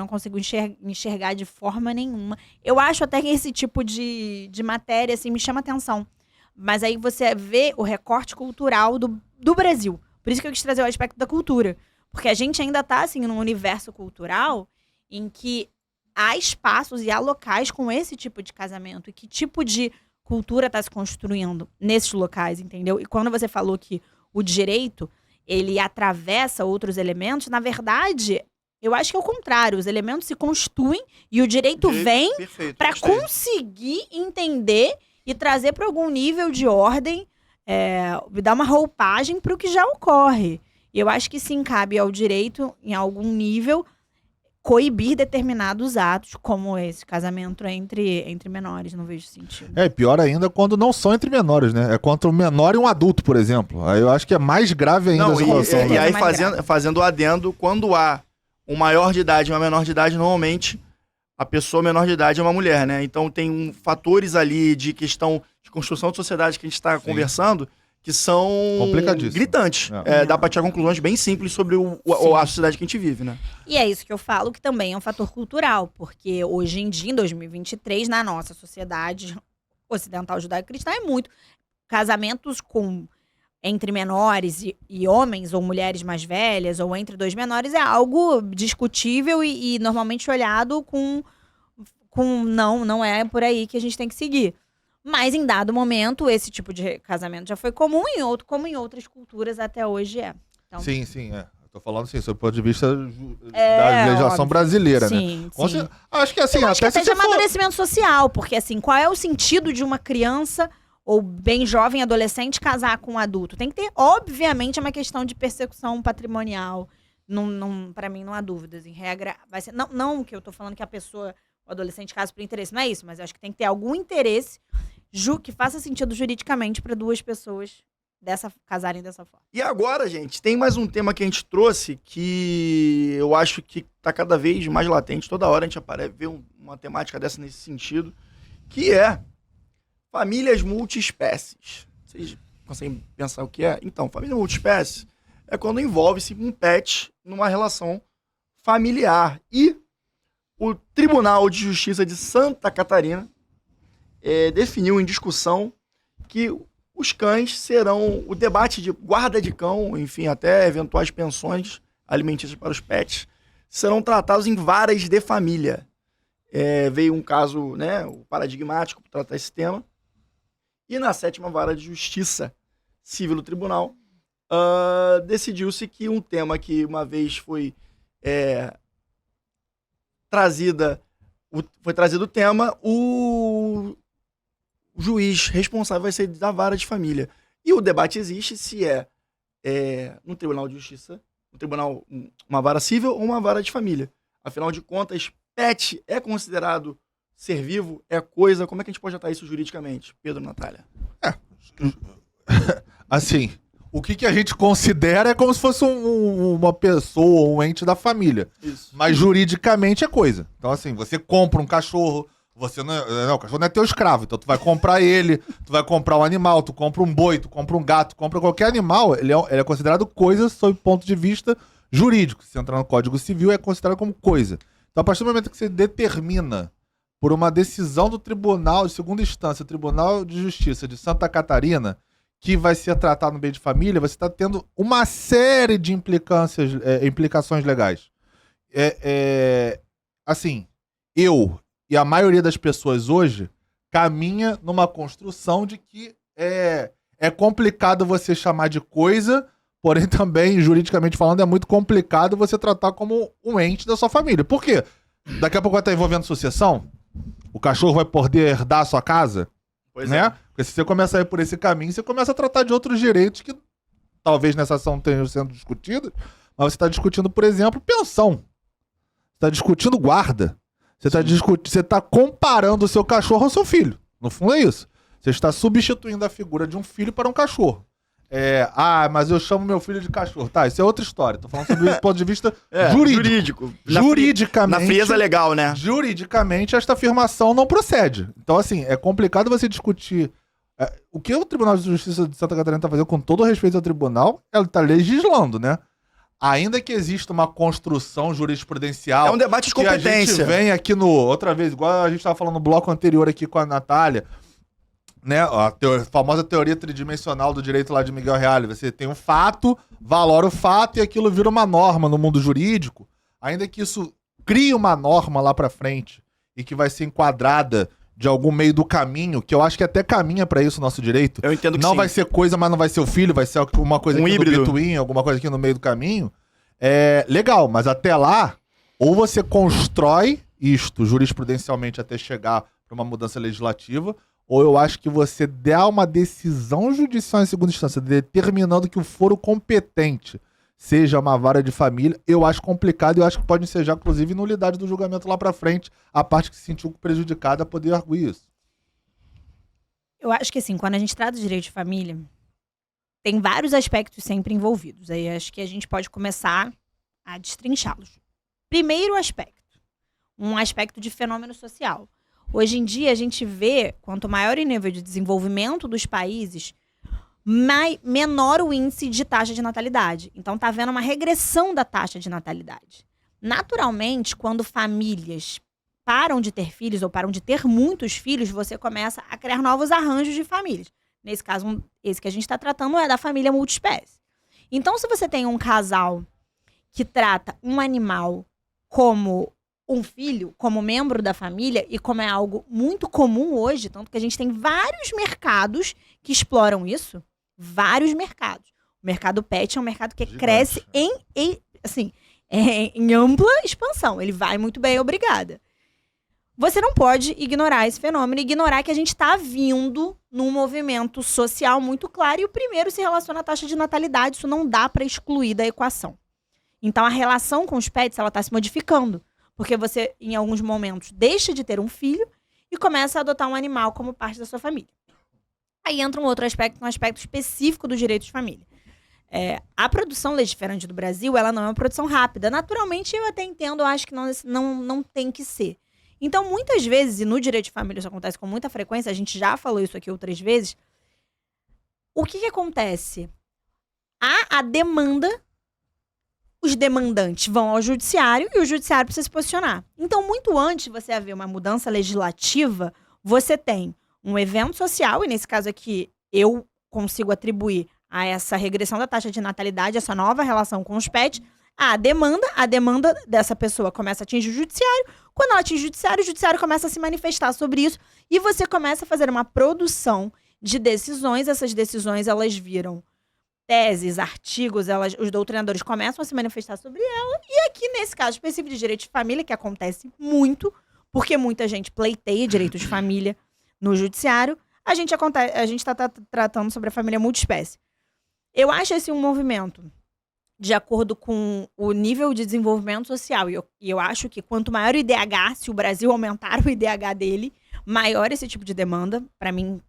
enxergar de forma nenhuma. Eu acho até que esse tipo de matéria assim, me chama atenção. Mas aí você vê o recorte cultural do Brasil. Por isso que eu quis trazer o aspecto da cultura. Porque a gente ainda está assim, num universo cultural em que há espaços e há locais com esse tipo de casamento. E que tipo de cultura está se construindo nesses locais, entendeu? E quando você falou que o direito... ele atravessa outros elementos, na verdade, eu acho que é o contrário. Os elementos se constituem e o direito vem para conseguir entender e trazer para algum nível de ordem, dar uma roupagem para o que já ocorre. E eu acho que sim, cabe ao direito, em algum nível, coibir determinados atos, como esse casamento entre menores, não vejo sentido. Pior ainda quando não são entre menores, né? É contra um menor e um adulto, por exemplo. Aí eu acho que é mais grave ainda essa situação. E aí, fazendo o adendo, quando há um maior de idade e uma menor de idade, normalmente a pessoa menor de idade é uma mulher, né? Então tem fatores ali de questão de construção de sociedade que a gente está conversando que são gritantes. Dá para tirar conclusões bem simples sobre a sociedade que a gente vive, né? E é isso que eu falo, que também é um fator cultural, porque hoje em dia, em 2023, na nossa sociedade ocidental judaico-cristã, é muito casamentos entre menores e homens, ou mulheres mais velhas, ou entre dois menores, é algo discutível e normalmente olhado com não é por aí que a gente tem que seguir. Mas, em dado momento, esse tipo de casamento já foi comum, como em outras culturas até hoje é. Então, sim. Eu tô falando, sim, sob o ponto de vista da legislação brasileira, né? Sim. Acho que, assim, eu acho que até de amadurecimento social, porque, assim, qual é o sentido de uma criança ou bem jovem, adolescente, casar com um adulto? Tem que ter, obviamente, uma questão de persecução patrimonial. Pra mim, não há dúvidas. Em regra, vai ser... Não que eu tô falando que a pessoa... o adolescente casa por interesse, não é isso, mas eu acho que tem que ter algum interesse que faça sentido juridicamente para duas pessoas casarem dessa forma. E agora, gente, tem mais um tema que a gente trouxe que eu acho que tá cada vez mais latente. Toda hora a gente vê uma temática dessa nesse sentido, que é famílias multiespécies. Vocês conseguem pensar o que é? Então, família multiespécie é quando envolve-se um pet numa relação familiar. E o Tribunal de Justiça de Santa Catarina definiu em discussão que os cães serão, o debate de guarda de cão, enfim, até eventuais pensões alimentícias para os pets, serão tratados em varas de família. Veio um caso, né, o paradigmático para tratar esse tema, e na 7ª Vara de Justiça Civil do Tribunal, decidiu-se que um tema que uma vez foi trazido o tema, o juiz responsável vai ser da vara de família. E o debate existe se no Tribunal de Justiça, uma vara civil ou uma vara de família. Afinal de contas, pet é considerado ser vivo? É coisa? Como é que a gente pode tratar isso juridicamente? Pedro, Natália. Assim, o que a gente considera é como se fosse uma pessoa, um ente da família. Isso. Mas juridicamente é coisa. Então, assim, você compra um cachorro, o cachorro não é teu escravo, então tu vai comprar ele, tu vai comprar um animal, tu compra um boi, tu compra um gato, tu compra qualquer animal, ele é considerado coisa sob o ponto de vista jurídico. Se entrar no Código Civil, é considerado como coisa. Então, a partir do momento que você determina por uma decisão do tribunal de segunda instância, Tribunal de Justiça de Santa Catarina, que vai ser tratado no bem de família, você está tendo uma série de implicações legais. Assim, eu e a maioria das pessoas hoje caminha numa construção de que é complicado você chamar de coisa, porém também, juridicamente falando, é muito complicado você tratar como um ente da sua família. Por quê? Daqui a pouco vai estar envolvendo sucessão, o cachorro vai poder herdar a sua casa, né? Porque se você começa a ir por esse caminho, você começa a tratar de outros direitos que talvez nessa ação tenham sendo discutidos, mas você está discutindo, por exemplo, pensão. Você está discutindo guarda. Você está comparando o seu cachorro ao seu filho. No fundo é isso. Você está substituindo a figura de um filho para um cachorro. Mas eu chamo meu filho de cachorro. Tá, isso é outra história. Tô falando sobre o ponto de vista jurídico. Juridicamente. Na frieza legal, né? Juridicamente, esta afirmação não procede. Então, assim, é complicado você discutir. O que o Tribunal de Justiça de Santa Catarina tá fazendo, com todo o respeito ao tribunal, ela tá legislando, né? Ainda que exista uma construção jurisprudencial. É um debate de competência. Que a gente vem aqui outra vez, igual a gente tava falando no bloco anterior aqui com a Natália, né, a famosa teoria tridimensional do direito lá de Miguel Reale. Você tem um fato, valora o fato e aquilo vira uma norma no mundo jurídico, ainda que isso crie uma norma lá pra frente e que vai ser enquadrada de algum meio do caminho, que eu acho que até caminha pra isso o nosso direito. Eu entendo que não sim. vai ser coisa, mas não vai ser o filho, vai ser uma coisa aqui híbrido. no between, alguma coisa aqui no meio do caminho. É legal, mas até lá, ou você constrói isto jurisprudencialmente até chegar pra uma mudança legislativa, ou eu acho que você dá uma decisão judicial em segunda instância, determinando que o foro competente seja uma vara de família. Eu acho complicado e eu acho que pode ensejar, inclusive, nulidade do julgamento lá pra frente, a parte que se sentiu prejudicada a poder arguir isso. Eu acho que, assim, quando a gente trata de direito de família, tem vários aspectos sempre envolvidos. Aí acho que a gente pode começar a destrinchá-los. Primeiro aspecto, um aspecto de fenômeno social. Hoje em dia, a gente vê, quanto maior o nível de desenvolvimento dos países, menor o índice de taxa de natalidade. Então, está havendo uma regressão da taxa de natalidade. Naturalmente, quando famílias param de ter filhos ou param de ter muitos filhos, você começa a criar novos arranjos de famílias. Nesse caso, esse que a gente está tratando é da família multiespécie. Então, se você tem um casal que trata um animal como um filho, como membro da família, e como é algo muito comum hoje, tanto que a gente tem vários mercados que exploram isso, vários mercados. O mercado pet é um mercado que cresce em ampla expansão. Ele vai muito bem, obrigada. Você não pode ignorar esse fenômeno, ignorar que a gente está vindo num movimento social muito claro, e o primeiro se relaciona à taxa de natalidade. Isso não dá para excluir da equação. Então, a relação com os pets, ela está se modificando. Porque você, em alguns momentos, deixa de ter um filho e começa a adotar um animal como parte da sua família. Aí entra um outro aspecto, um aspecto específico do direito de família. A produção legiferante do Brasil, ela não é uma produção rápida. Naturalmente, eu até entendo, eu acho que não tem que ser. Então, muitas vezes, e no direito de família isso acontece com muita frequência, a gente já falou isso aqui outras vezes, o que acontece? Há a demanda, os demandantes vão ao judiciário e o judiciário precisa se posicionar. Então, muito antes de você haver uma mudança legislativa, você tem um evento social, e nesse caso aqui eu consigo atribuir a essa regressão da taxa de natalidade, essa nova relação com os pets, a demanda dessa pessoa começa a atingir o judiciário. Quando ela atinge o judiciário começa a se manifestar sobre isso e você começa a fazer uma produção de decisões. Essas decisões, elas viram teses, artigos, os doutrinadores começam a se manifestar sobre ela. E aqui, nesse caso específico de direito de família, que acontece muito, porque muita gente pleiteia direito de família no judiciário, a gente está tratando sobre a família multiespécie. Eu acho esse um movimento de acordo com o nível de desenvolvimento social. E eu acho que quanto maior o IDH, se o Brasil aumentar o IDH dele, maior esse tipo de demanda. Para mim,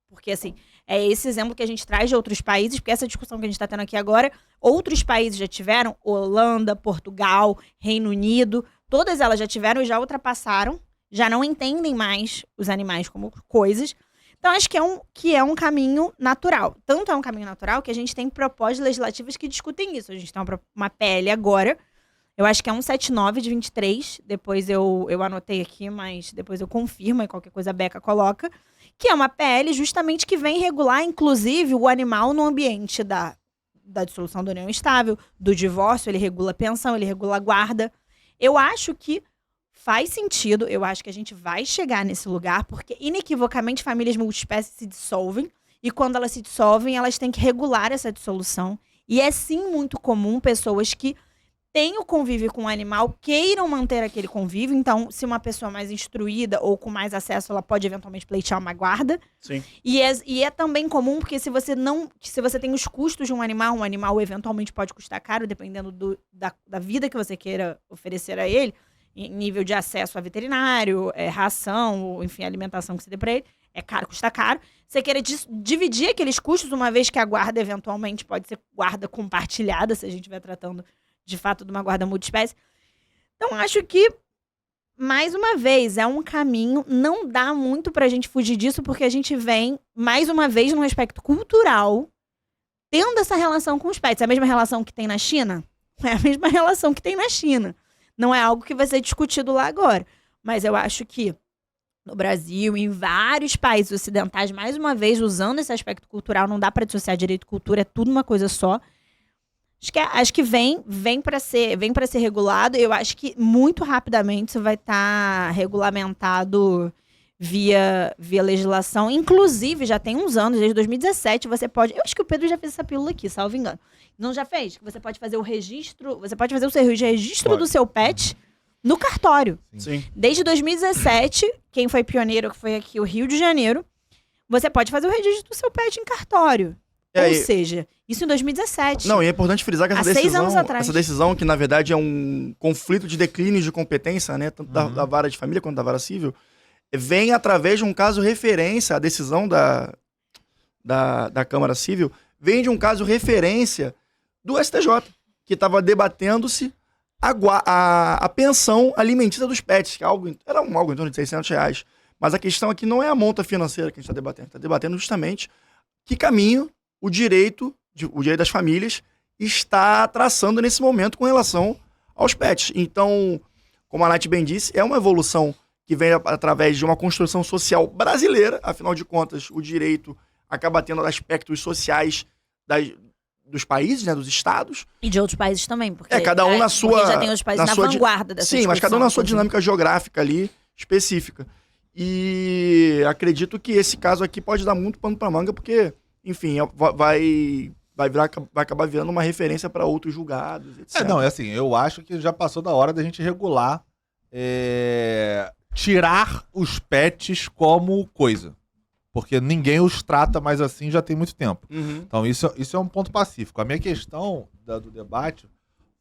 porque assim, é esse exemplo que a gente traz de outros países, porque essa discussão que a gente está tendo aqui agora, outros países já tiveram, Holanda, Portugal, Reino Unido, todas elas já tiveram e já ultrapassaram, já não entendem mais os animais como coisas. Então, acho que é um caminho natural. Tanto é um caminho natural que a gente tem propostas legislativas que discutem isso. A gente tem uma PL agora, Eu acho que é 179 de 23. Depois eu anotei aqui, mas depois eu confirmo e qualquer coisa a Beca coloca. Que é uma PL justamente que vem regular, inclusive, o animal no ambiente da dissolução da união estável, do divórcio, ele regula a pensão, ele regula a guarda. Eu acho que faz sentido, eu acho que a gente vai chegar nesse lugar, porque inequivocamente famílias multiespécies se dissolvem, e quando elas se dissolvem, elas têm que regular essa dissolução. E é sim muito comum pessoas que têm o convívio com o animal, queiram manter aquele convívio. Então, se uma pessoa mais instruída ou com mais acesso, ela pode eventualmente pleitear uma guarda. Sim. E é também comum, porque se você tem os custos de um animal eventualmente pode custar caro, dependendo da vida que você queira oferecer a ele, em nível de acesso a veterinário, ração, ou, enfim, alimentação que você dê para ele. É caro, custa caro. Você queira dividir aqueles custos, uma vez que a guarda eventualmente pode ser guarda compartilhada, se a gente estiver tratando de fato de uma guarda multiespécie. Então, acho que, mais uma vez, é um caminho, não dá muito pra gente fugir disso, porque a gente vem, mais uma vez, num aspecto cultural, tendo essa relação com os pets. É a mesma relação que tem na China? É a mesma relação que tem na China. Não é algo que vai ser discutido lá agora. Mas eu acho que no Brasil, em vários países ocidentais, mais uma vez, usando esse aspecto cultural, não dá pra dissociar direito e cultura, é tudo uma coisa só. Acho que vem para ser regulado. Eu acho que muito rapidamente isso vai estar regulamentado via legislação. Inclusive, já tem uns anos, desde 2017, você pode... Eu acho que o Pedro já fez essa pílula aqui, salvo engano. Não já fez? Que você pode fazer o registro... Você pode fazer o registro do seu pet no cartório. Sim. Desde 2017, quem foi pioneiro, que foi aqui o Rio de Janeiro, você pode fazer o registro do seu pet em cartório. Ou seja, isso em 2017. Não, e é importante frisar que Há 6 anos atrás. essa decisão, que na verdade é um conflito de declínio de competência, né, tanto da vara de família quanto da vara civil, vem através de um caso referência, a decisão da Câmara Civil, vem de um caso referência do STJ, que estava debatendo-se a pensão alimentícia dos pets, que era algo em torno de R$600. Mas a questão aqui não é a monta financeira que a gente está debatendo justamente que caminho o direito das famílias está traçando nesse momento com relação aos pets. Então, como a Nath bem disse, é uma evolução que vem através de uma construção social brasileira. Afinal de contas, o direito acaba tendo aspectos sociais dos países, né, dos estados. E de outros países também, porque cada um na sua... Porque já tem os países na vanguarda dessa discussão. Sim, mas cada um na sua dinâmica geográfica ali, específica. E acredito que esse caso aqui pode dar muito pano pra manga, porque... Enfim, vai acabar virando uma referência para outros julgados, etc. Assim, eu acho que já passou da hora da gente regular, tirar os pets como coisa. Porque ninguém os trata mais assim já tem muito tempo. Uhum. Então isso é um ponto pacífico. A minha questão do debate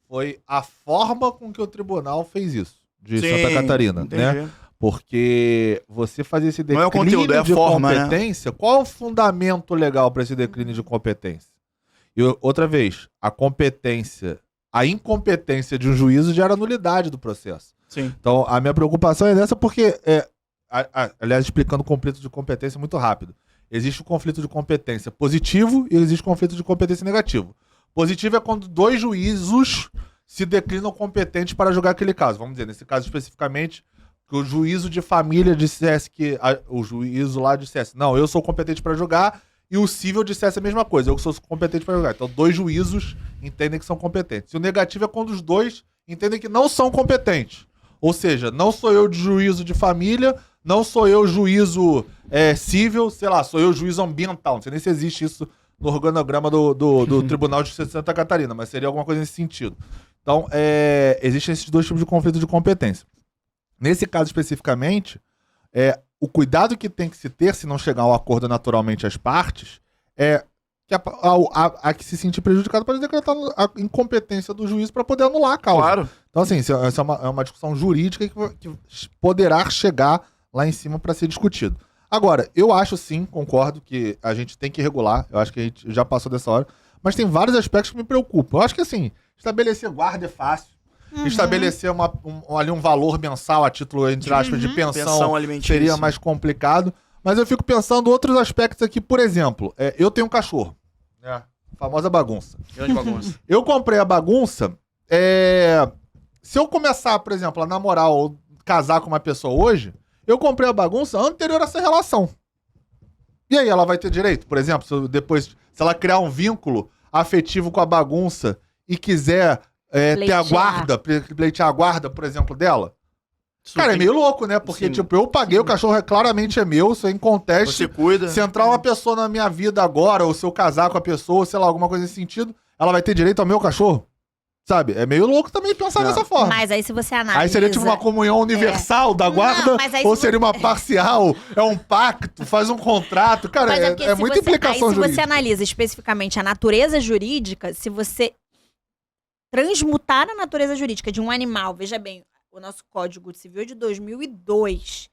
foi a forma com que o tribunal fez isso, de Santa Catarina, entendi. né? Porque você fazer esse declínio não é o conteúdo, é a de forma, competência, né? Qual é o fundamento legal para esse declínio de competência? E outra vez, a incompetência de um juízo gera nulidade do processo. Sim. Então, a minha preocupação é nessa porque, aliás, explicando o conflito de competência muito rápido. Existe o conflito de competência positivo e existe o conflito de competência negativo. Positivo é quando 2 juízos se declinam competentes para julgar aquele caso. Vamos dizer, nesse caso especificamente, que o juízo de família dissesse que... o juízo lá dissesse, não, eu sou competente para julgar, e o civil dissesse a mesma coisa, eu sou competente para julgar. Então, 2 juízos entendem que são competentes. E o negativo é quando os 2 entendem que não são competentes. Ou seja, não sou eu de juízo de família, não sou eu juízo civil, sei lá, sou eu juízo ambiental. Não sei nem se existe isso no organograma do Tribunal de Justiça de Santa Catarina, mas seria alguma coisa nesse sentido. Então, existem esses 2 tipos de conflito de competência. Nesse caso especificamente, o cuidado que tem que se ter, se não chegar ao acordo naturalmente às partes, é que a que se sentir prejudicado pode decretar a incompetência do juiz para poder anular a causa. Claro. Então, assim, essa é uma discussão jurídica que poderá chegar lá em cima para ser discutido. Agora, eu acho sim, concordo que a gente tem que regular, eu acho que a gente já passou dessa hora, mas tem vários aspectos que me preocupam. Eu acho que, assim, estabelecer guarda é fácil. Estabelecer ali um valor mensal a título, entre aspas, de pensão seria mais complicado. Mas eu fico pensando outros aspectos aqui. Por exemplo, eu tenho um cachorro. Famosa bagunça. Grande bagunça. Eu comprei a bagunça se eu começar, por exemplo, a namorar ou casar com uma pessoa hoje, eu comprei a bagunça anterior a essa relação. E aí ela vai ter direito? Por exemplo, se ela criar um vínculo afetivo com a bagunça e quiser pleitear a guarda, por exemplo, dela. Cara, é meio louco, né? Porque, tipo, eu paguei, o cachorro claramente é meu, isso é inconteste. Você cuida. Se entrar uma pessoa na minha vida agora, ou se eu casar com a pessoa, sei lá, alguma coisa nesse sentido, ela vai ter direito ao meu cachorro? Sabe? É meio louco também pensar dessa forma. Mas aí se você analisa... Aí seria tipo uma comunhão universal da guarda? Não, ou seria uma parcial? É um pacto? Faz um contrato? Cara, é muita implicação jurídica. Aí se você analisa especificamente a natureza jurídica, se você transmutar a natureza jurídica de um animal, veja bem, o nosso Código Civil é de 2002.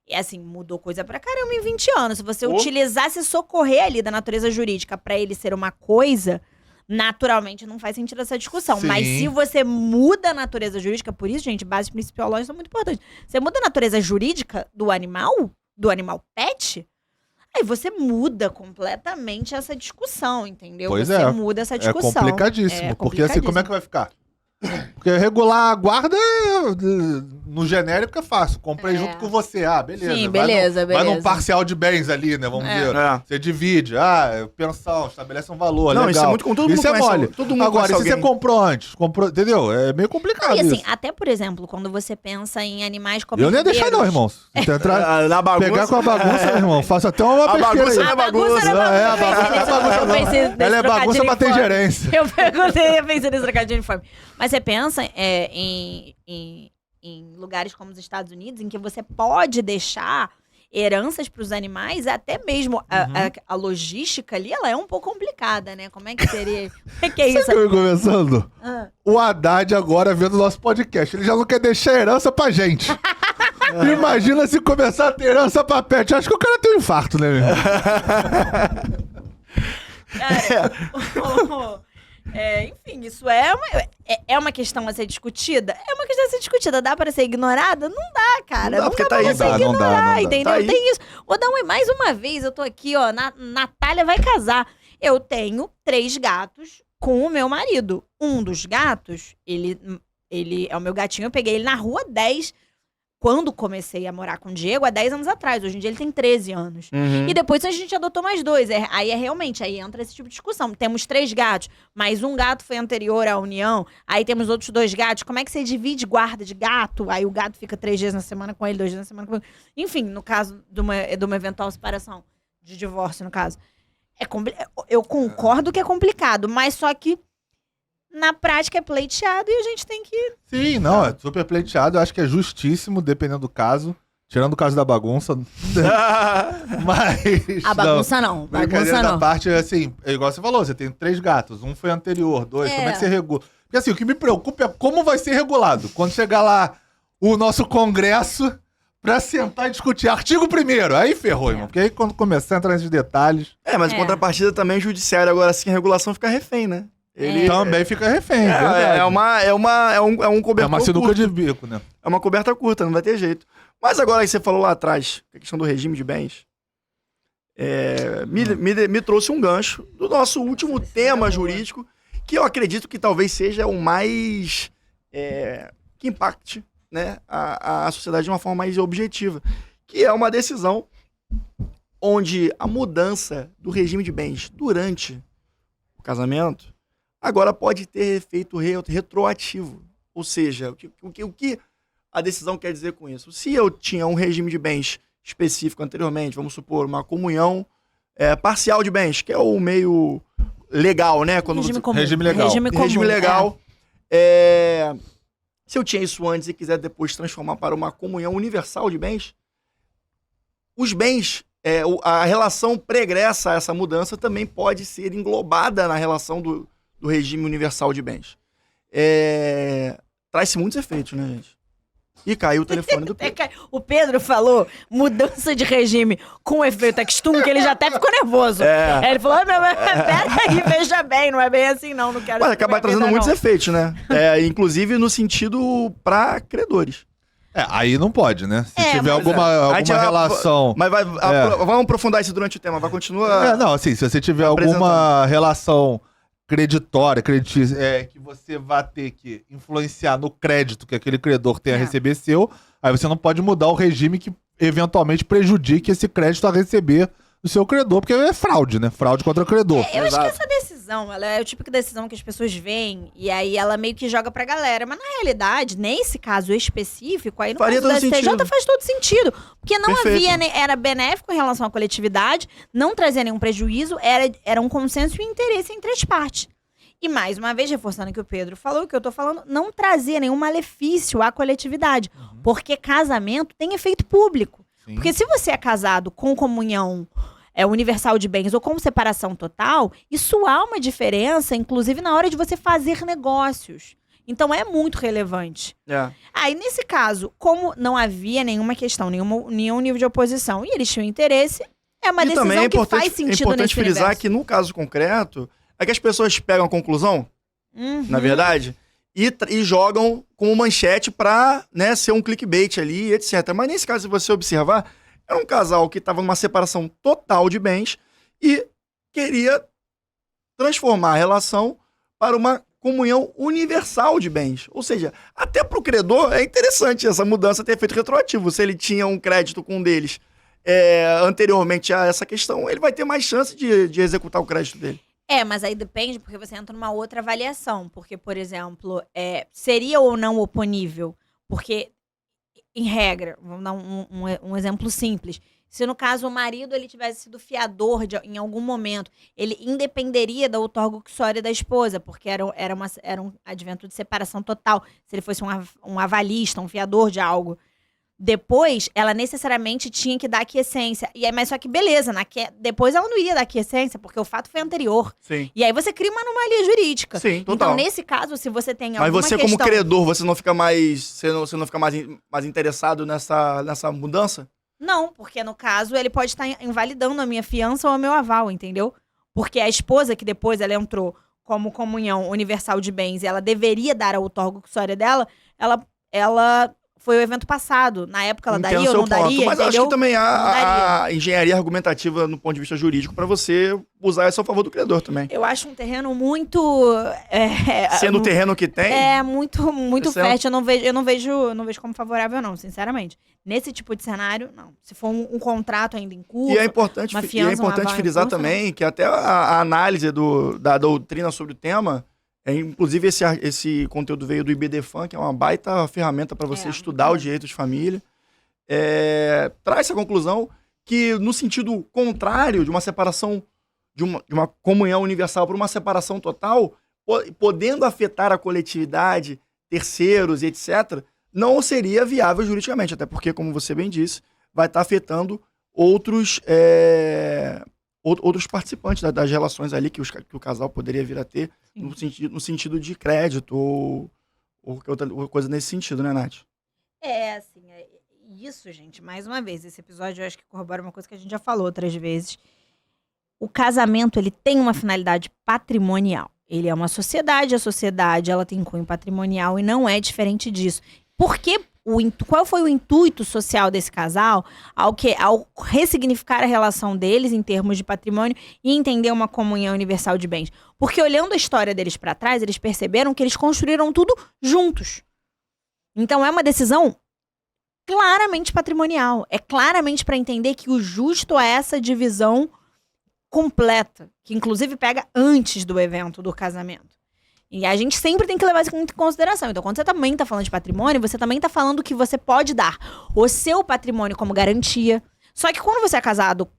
E assim, mudou coisa pra caramba em 20 anos. Se você utilizasse socorrer ali da natureza jurídica pra ele ser uma coisa... Naturalmente não faz sentido essa discussão. Sim. Mas se você muda a natureza jurídica, por isso, gente, bases principiológicas são muito importantes. Você muda a natureza jurídica do animal pet, aí você muda completamente essa discussão, entendeu? Pois você muda essa discussão. É complicadíssimo. Porque assim, como é que vai ficar? Porque regular a guarda, no genérico, é fácil. Comprei junto com você. Ah, beleza. Sim, beleza. Vai num parcial de bens ali, né? Vamos dizer. Você divide. Ah, pensão, estabelece um valor. Não, legal. Isso é muito com todo mundo. Isso é mole. Todo mundo agora, se você comprou antes, entendeu? É meio complicado. E assim, isso. até por exemplo, quando você pensa em animais como. Eu nem ia deixar, não, irmão. Na bagunça. Pegar com a bagunça, irmão. Faço até uma pesquisa. A bagunça não é bagunça. A bagunça não. Ela é bagunça pra ter gerência. Eu pensei nesse trocadilho de uniforme. Mas você pensa em lugares como os Estados Unidos, em que você pode deixar heranças para os animais, até mesmo a logística ali, ela é um pouco complicada, né? Como é que seria? Como é que é isso? Sabe começando? O Haddad agora vendo o nosso podcast, ele já não quer deixar herança pra gente. Imagina se começar a ter herança pra pet. Acho que o cara tem um infarto, né, meu irmão? Cara, enfim, isso é uma questão a ser discutida? É uma questão a ser discutida. Dá pra ser ignorada? Não dá, cara. Não dá, porque tá aí. Não dá. Entendeu? Tá aí. Tem isso. Vou dar mais uma vez, eu tô aqui, ó, Natália vai casar. Eu tenho 3 gatos com o meu marido. Um dos gatos, ele é o meu gatinho, eu peguei ele na rua 10, quando comecei a morar com o Diego, há 10 anos atrás. Hoje em dia ele tem 13 anos. E depois a gente adotou mais 2. Aí entra esse tipo de discussão. Temos 3 gatos, mas um gato foi anterior à união. Aí temos outros 2 gatos. Como é que você divide guarda de gato? Aí o gato fica 3 dias na semana com ele, 2 dias na semana com ele. Enfim, no caso de uma eventual separação, de divórcio, no caso. Eu concordo que é complicado, mas só que na prática é pleiteado e a gente tem que... Sim, não, é super pleiteado. Eu acho que é justíssimo, dependendo do caso. Tirando o caso da bagunça. Mas... A bagunça não. Brincadeira da parte, assim, é igual você falou, você tem 3 gatos. Um foi anterior, 2. Como é que você regula? Porque assim, o que me preocupa é como vai ser regulado. Quando chegar lá o nosso congresso pra sentar e discutir. Artigo 1º. Aí ferrou, irmão. Porque aí quando começar a entrar nesses detalhes... Mas em contrapartida também é judiciário. Agora, assim, a regulação fica refém, né? Ele também fica refém, é um cobertor. É uma sinuca de bico, né? É uma coberta curta, não vai ter jeito. Mas agora que você falou lá atrás, a questão do regime de bens, me trouxe um gancho do nosso último tema jurídico, que eu acredito que talvez seja o mais... que impacte, né, a sociedade de uma forma mais objetiva, que é uma decisão onde a mudança do regime de bens durante o casamento agora pode ter efeito retroativo. Ou seja, o que a decisão quer dizer com isso? Se eu tinha um regime de bens específico anteriormente, vamos supor, uma comunhão parcial de bens, que é o meio legal, né? Regime legal. Regime legal. Se eu tinha isso antes e quiser depois transformar para uma comunhão universal de bens, os bens... a relação pregressa a essa mudança também pode ser englobada na relação do regime universal de bens. Traz-se muitos efeitos, né, gente? E caiu o telefone do Pedro. O Pedro falou mudança de regime com efeito textum, que ele já até ficou nervoso. Ele falou, peraí, veja bem, não é bem assim não quero... Mas acaba trazendo muitos efeitos, né? Inclusive no sentido para credores. Aí não pode, né? Se tiver alguma relação... Mas vamos aprofundar isso durante o tema, vai continuar... Não, assim, se você tiver alguma relação creditória, que você vai ter que influenciar no crédito que aquele credor tem a receber seu, aí você não pode mudar o regime que eventualmente prejudique esse crédito a receber do seu credor, porque é fraude, né? Fraude contra o credor. Eu acho que essa decisão, ela é o tipo de decisão que as pessoas veem e aí ela meio que joga pra galera. Mas na realidade, nesse caso específico, aí no caso da STJ faz todo sentido. Porque não havia, era benéfico em relação à coletividade, não trazia nenhum prejuízo, era um consenso e interesse entre as partes. E mais uma vez, reforçando o que o Pedro falou, o que eu tô falando, não trazia nenhum malefício à coletividade. Porque casamento tem efeito público. Sim. Porque se você é casado com comunhão universal de bens ou com separação total, isso há uma diferença, inclusive na hora de você fazer negócios. Então é muito relevante. Aí, nesse caso, como não havia nenhuma questão, nenhum nível de oposição, e eles tinham interesse, é uma decisão que faz sentido nesse universo. É importante frisar que no caso concreto, é que as pessoas pegam a conclusão, na verdade, e jogam como manchete pra, né, ser um clickbait ali, etc. Mas nesse caso, se você observar, era um casal que estava numa separação total de bens e queria transformar a relação para uma comunhão universal de bens. Ou seja, até para o credor é interessante essa mudança ter efeito retroativo. Se ele tinha um crédito com um deles anteriormente a essa questão, ele vai ter mais chance de executar o crédito dele. Mas aí depende, porque você entra numa outra avaliação. Porque, por exemplo, seria ou não oponível? Porque, em regra, vamos dar um exemplo simples. Se, no caso, o marido ele tivesse sido fiador em algum momento, ele independeria da outorga uxória da esposa, porque era um advento de separação total. Se ele fosse um avalista, um fiador de algo. Depois, ela necessariamente tinha que dar aquiescência. Mas só que beleza, depois ela não iria dar aquiescência, porque o fato foi anterior. Sim. E aí você cria uma anomalia jurídica. Sim, total. Então, nesse caso, se você tem alguma Mas você, questão... como credor, você não fica mais mais interessado nessa mudança? Não, porque no caso, ele pode estar invalidando a minha fiança ou o meu aval, entendeu? Porque a esposa, que depois ela entrou como comunhão universal de bens e ela deveria dar a outorga uxória dela, ela foi o evento passado. Na época ela daria ou não daria, mas entendeu? acho que também há a engenharia argumentativa no ponto de vista jurídico para você usar isso a favor do credor também. Eu acho um terreno muito... Sendo o terreno que tem... muito fértil. Eu não vejo como favorável, não, sinceramente. Nesse tipo de cenário, não. Se for um contrato ainda em curso, E é importante frisar também que até a análise da doutrina sobre o tema... inclusive, esse conteúdo veio do IBDFAN, que é uma baita ferramenta para você estudar o direito de família. Traz essa conclusão que, no sentido contrário de uma separação, de uma comunhão universal para uma separação total, podendo afetar a coletividade, terceiros e etc., não seria viável juridicamente. Até porque, como você bem disse, vai estar afetando outros participantes das relações ali que o casal poderia vir a ter, no sentido de crédito ou outra coisa nesse sentido, né, Nath? Isso, gente, mais uma vez, esse episódio eu acho que corrobora uma coisa que a gente já falou outras vezes. O casamento, ele tem uma finalidade patrimonial. Ele é uma sociedade, a sociedade, ela tem cunho patrimonial e não é diferente disso. Porque qual foi o intuito social desse casal ao ressignificar a relação deles em termos de patrimônio e entender uma comunhão universal de bens? Porque olhando a história deles para trás, eles perceberam que eles construíram tudo juntos. Então é uma decisão claramente patrimonial. É claramente para entender que o justo é essa divisão completa, que inclusive pega antes do evento do casamento. E a gente sempre tem que levar isso em consideração. Então, quando você também está falando de patrimônio, você também está falando que você pode dar o seu patrimônio como garantia. Só que quando você é casado,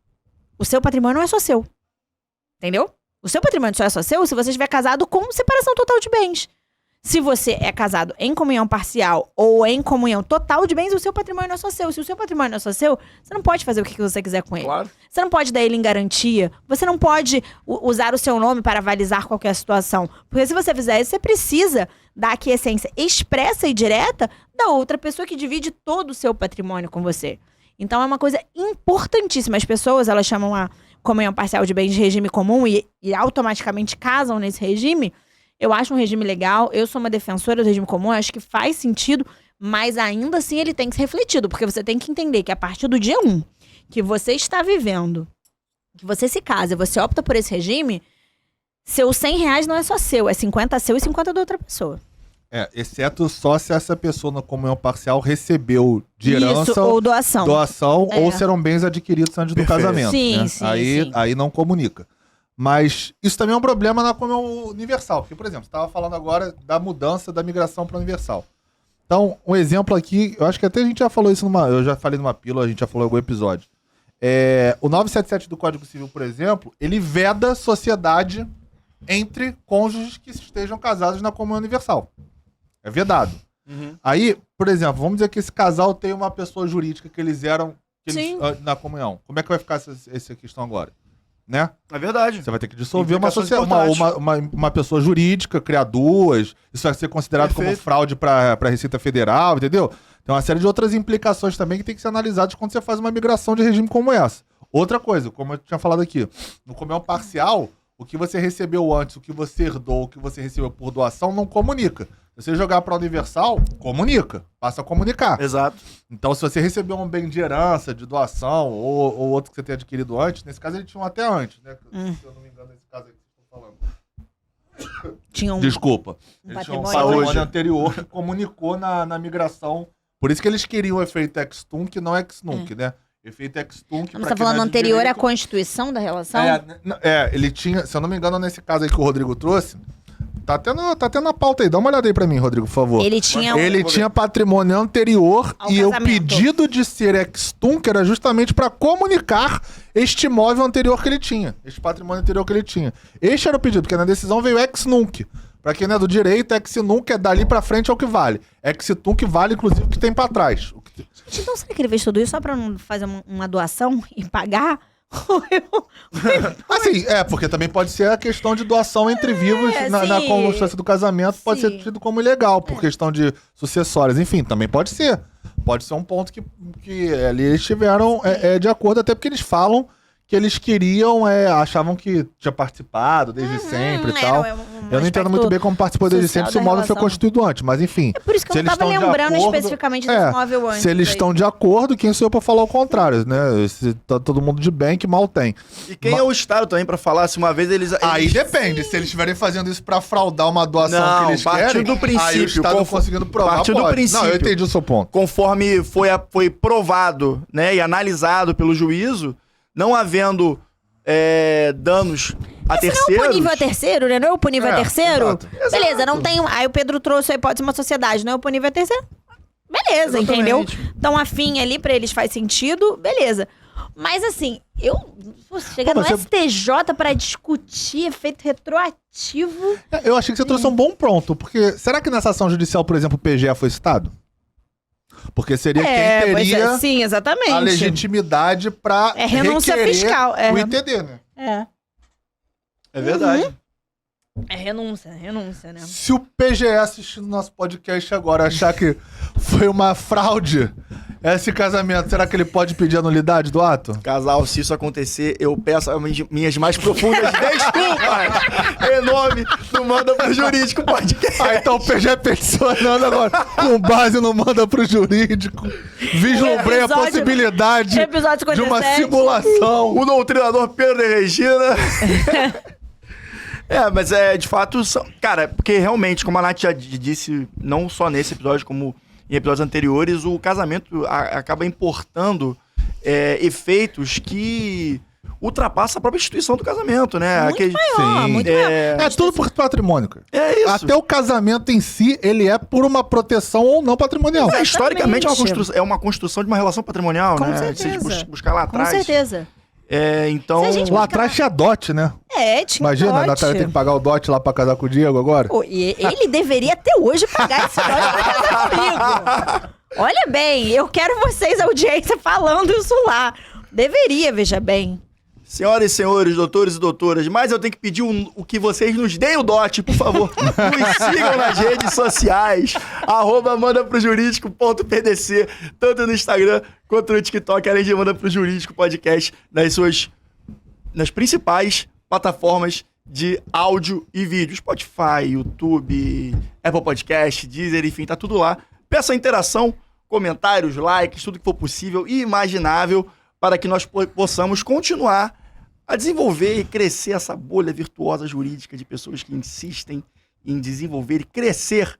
o seu patrimônio não é só seu. Entendeu? O seu patrimônio só é só seu se você estiver casado com separação total de bens. Se você é casado em comunhão parcial ou em comunhão total de bens, o seu patrimônio não é só seu. Se o seu patrimônio não é só seu, você não pode fazer o que você quiser com ele. Claro. Você não pode dar ele em garantia. Você não pode usar o seu nome para avalizar qualquer situação. Porque se você fizer isso, você precisa dar aquiescência expressa e direta da outra pessoa que divide todo o seu patrimônio com você. Então é uma coisa importantíssima. As pessoas, elas chamam a comunhão parcial de bens de regime comum e automaticamente casam nesse regime. Eu acho um regime legal, eu sou uma defensora do regime comum, acho que faz sentido, mas ainda assim ele tem que ser refletido, porque você tem que entender que a partir do dia 1 que você está vivendo, que você se casa, você opta por esse regime, Seu R$100 não é só seu, é 50 seu e 50 da outra pessoa. Exceto só se essa pessoa na comunhão parcial recebeu de herança, Isso, ou doação. ou serão bens adquiridos antes do casamento. Sim, né? sim, aí, sim. aí não comunica. Mas isso também é um problema na comunhão universal. Porque, por exemplo, você estava falando agora da mudança da migração para universal. Então, um exemplo aqui, eu acho que até a gente já falou isso eu já falei numa pílula, a gente já falou em algum episódio. O 977 do Código Civil, por exemplo, ele veda sociedade entre cônjuges que estejam casados na comunhão universal. É vedado. Aí, por exemplo, vamos dizer que esse casal tem uma pessoa jurídica que eles eram na comunhão. Como é que vai ficar essa questão agora? Né? É verdade. Você vai ter que dissolver uma pessoa jurídica, criar duas. Isso vai ser considerado como fraude para a Receita Federal, entendeu? Tem uma série de outras implicações também que tem que ser analisadas quando você faz uma migração de regime como essa. Outra coisa, como eu tinha falado aqui, no comunhão parcial, o que você recebeu antes, o que você herdou, o que você recebeu por doação, não comunica. Se você jogar para universal, comunica. Passa a comunicar. Exato. Então, se você recebeu um bem de herança, de doação, ou outro que você tenha adquirido antes, nesse caso ele tinha um até antes, né? Se eu não me engano, nesse caso aqui que eu tô falando. Tinha Desculpa. Ele tinha um patrimônio anterior que comunicou na migração. Por isso que eles queriam o efeito ex-tunc, não ex-nunc, né? Efeito ex-tunc... Você tá falando anterior à constituição da relação? Ele tinha, se eu não me engano, nesse caso aí que o Rodrigo trouxe, tá até na pauta aí, dá uma olhada aí pra mim, Rodrigo, por favor. Ele tinha patrimônio anterior ao e casamento. O pedido de ser ex-tunc era justamente pra comunicar este imóvel anterior que ele tinha, este patrimônio anterior que ele tinha. Este era o pedido, porque na decisão veio ex-nunc. Pra quem não é do direito, ex-nunc é dali pra frente é o que vale. Ex-tunc vale, inclusive, o que tem pra trás. Gente, então será que ele fez tudo isso só pra não fazer uma doação e pagar? Assim, porque também pode ser a questão de doação entre vivos na constância do casamento, pode ser tido como ilegal, por questão de sucessórias. Enfim, também pode ser. Pode ser um ponto que ali eles tiveram de acordo, até porque eles falam que eles queriam, achavam que tinha participado desde sempre e tal. Eu não entendo muito bem como participou desde sempre, se o imóvel foi constituído antes, mas enfim. É por isso que eu não tava lembrando especificamente desse imóvel antes. Se eles estão de acordo, quem sou eu pra falar o contrário, né? Se tá todo mundo de bem, que mal tem. E quem é o Estado também pra falar se uma vez eles... Aí depende, se eles estiverem fazendo isso pra fraudar uma doação que eles querem, do princípio, aí o Estado conseguindo provar, partir do princípio. Não, eu entendi o seu ponto. Conforme foi provado, né, e analisado pelo juízo, não havendo danos a terceiros... Não é o punível a terceiro, né? Não é o punível a terceiro? Exato. Beleza, não tem... Aí o Pedro trouxe a hipótese de uma sociedade, não é o punível a terceiro? Beleza, Exatamente. entendeu? Dão a fim ali pra eles faz sentido, beleza. Mas assim, chegar no STJ pra discutir efeito retroativo... Eu achei que você trouxe um bom ponto, porque será que nessa ação judicial, por exemplo, o PGE foi citado? Porque seria quem teria sim, exatamente. a legitimidade pra renúncia requerer fiscal, o ITD, né? É verdade. É renúncia, né? Se o PGE assistindo nosso podcast agora achar que foi uma fraude esse casamento, será que ele pode pedir a nulidade do ato? Casal, se isso acontecer, eu peço as minhas mais profundas desculpas em nome do Manda Pro Jurídico Podcast. Então o PGE peticionando agora, com base no Manda Pro Jurídico, vislumbrei a possibilidade de uma simulação. O doutrinador Pedro de Regina... mas de fato, cara, porque realmente, como a Nath já disse, não só nesse episódio, como em episódios anteriores, o casamento acaba importando efeitos que ultrapassam a própria instituição do casamento, né? Muito maior, muito maior. É tudo por patrimônio, cara. É isso. Até o casamento em si, ele é por uma proteção ou não patrimonial. Historicamente, é uma construção de uma relação patrimonial, com né? certeza. Se buscar lá atrás. Com certeza. Então... Lá atrás tinha dote, né? Tinha Imagina, dote. a Natália tem que pagar o dote lá pra casar com o Diego agora. E ele deveria até hoje pagar esse dote pra casar comigo. Olha bem, eu quero vocês, audiência, falando isso lá. Deveria, veja bem. Senhoras e senhores, doutores e doutoras, mas eu tenho que pedir o que vocês nos deem o dote, por favor. Nos sigam nas redes sociais, @mandaprojurídico.pdc, tanto no Instagram quanto no TikTok, além de Manda Pro Jurídico Podcast, nas principais plataformas de áudio e vídeo. Spotify, YouTube, Apple Podcast, Deezer, enfim, tá tudo lá. Peço a interação, comentários, likes, tudo que for possível e imaginável para que nós possamos continuar a desenvolver e crescer essa bolha virtuosa jurídica de pessoas que insistem em desenvolver e crescer,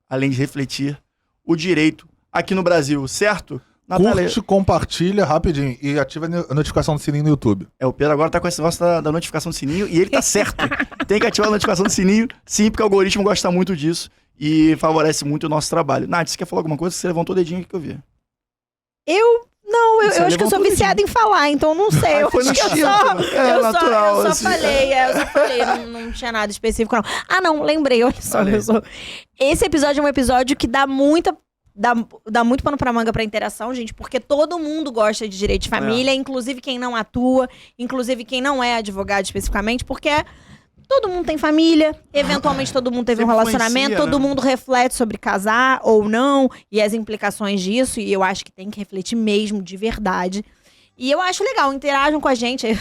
além de refletir, o direito aqui no Brasil, certo? Natália, Curte, compartilha rapidinho e ativa a notificação do sininho no YouTube. o Pedro agora tá com esse negócio da notificação do sininho e ele tá certo. Tem que ativar a notificação do sininho, sim, porque o algoritmo gosta muito disso e favorece muito o nosso trabalho. Nath, você quer falar alguma coisa? Você levantou o dedinho aqui que eu vi. Eu Você acho que eu sou levantou o viciada em falar, então não sei. Aí Eu foi no acho que estilo, é natural, eu só assim. falei, não tinha nada específico, não. Ah, não, lembrei, olha só. Olha aí. Esse episódio é um episódio que dá muito pano pra manga pra interação, gente, porque todo mundo gosta de direito de família, inclusive quem não atua, inclusive quem não é advogado especificamente, porque todo mundo tem família, eventualmente todo mundo teve um Sempre relacionamento, influencia, todo né? mundo reflete sobre casar ou não, e as implicações disso, e eu acho que tem que refletir mesmo, de verdade. E eu acho legal, interajam com a gente, eu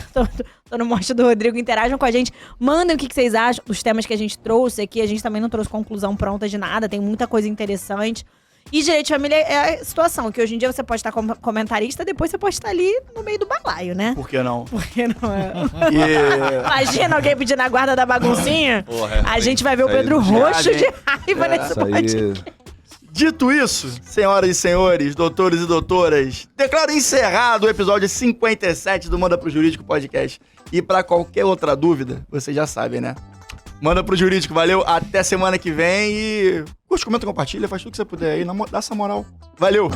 tô no morte do Rodrigo, interajam com a gente, mandem o que vocês acham, os temas que a gente trouxe aqui, a gente também não trouxe conclusão pronta de nada, tem muita coisa interessante. E direito de família é a situação, que hoje em dia você pode estar como comentarista, depois você pode estar ali no meio do balaio, né? Por que não? Porque não é... E... Imagina alguém pedindo a guarda da baguncinha. Porra, A gente vai ver o isso aí Pedro não roxo tinha, de raiva nesse Isso podcast. aí. Dito isso, senhoras e senhores, doutores e doutoras, declaro encerrado o episódio 57 do Manda Pro Jurídico Podcast. E pra qualquer outra dúvida, vocês já sabem, né? Manda pro Jurídico, valeu, até semana que vem e curte, comenta, compartilha, faz tudo que você puder aí, dá essa moral. Valeu!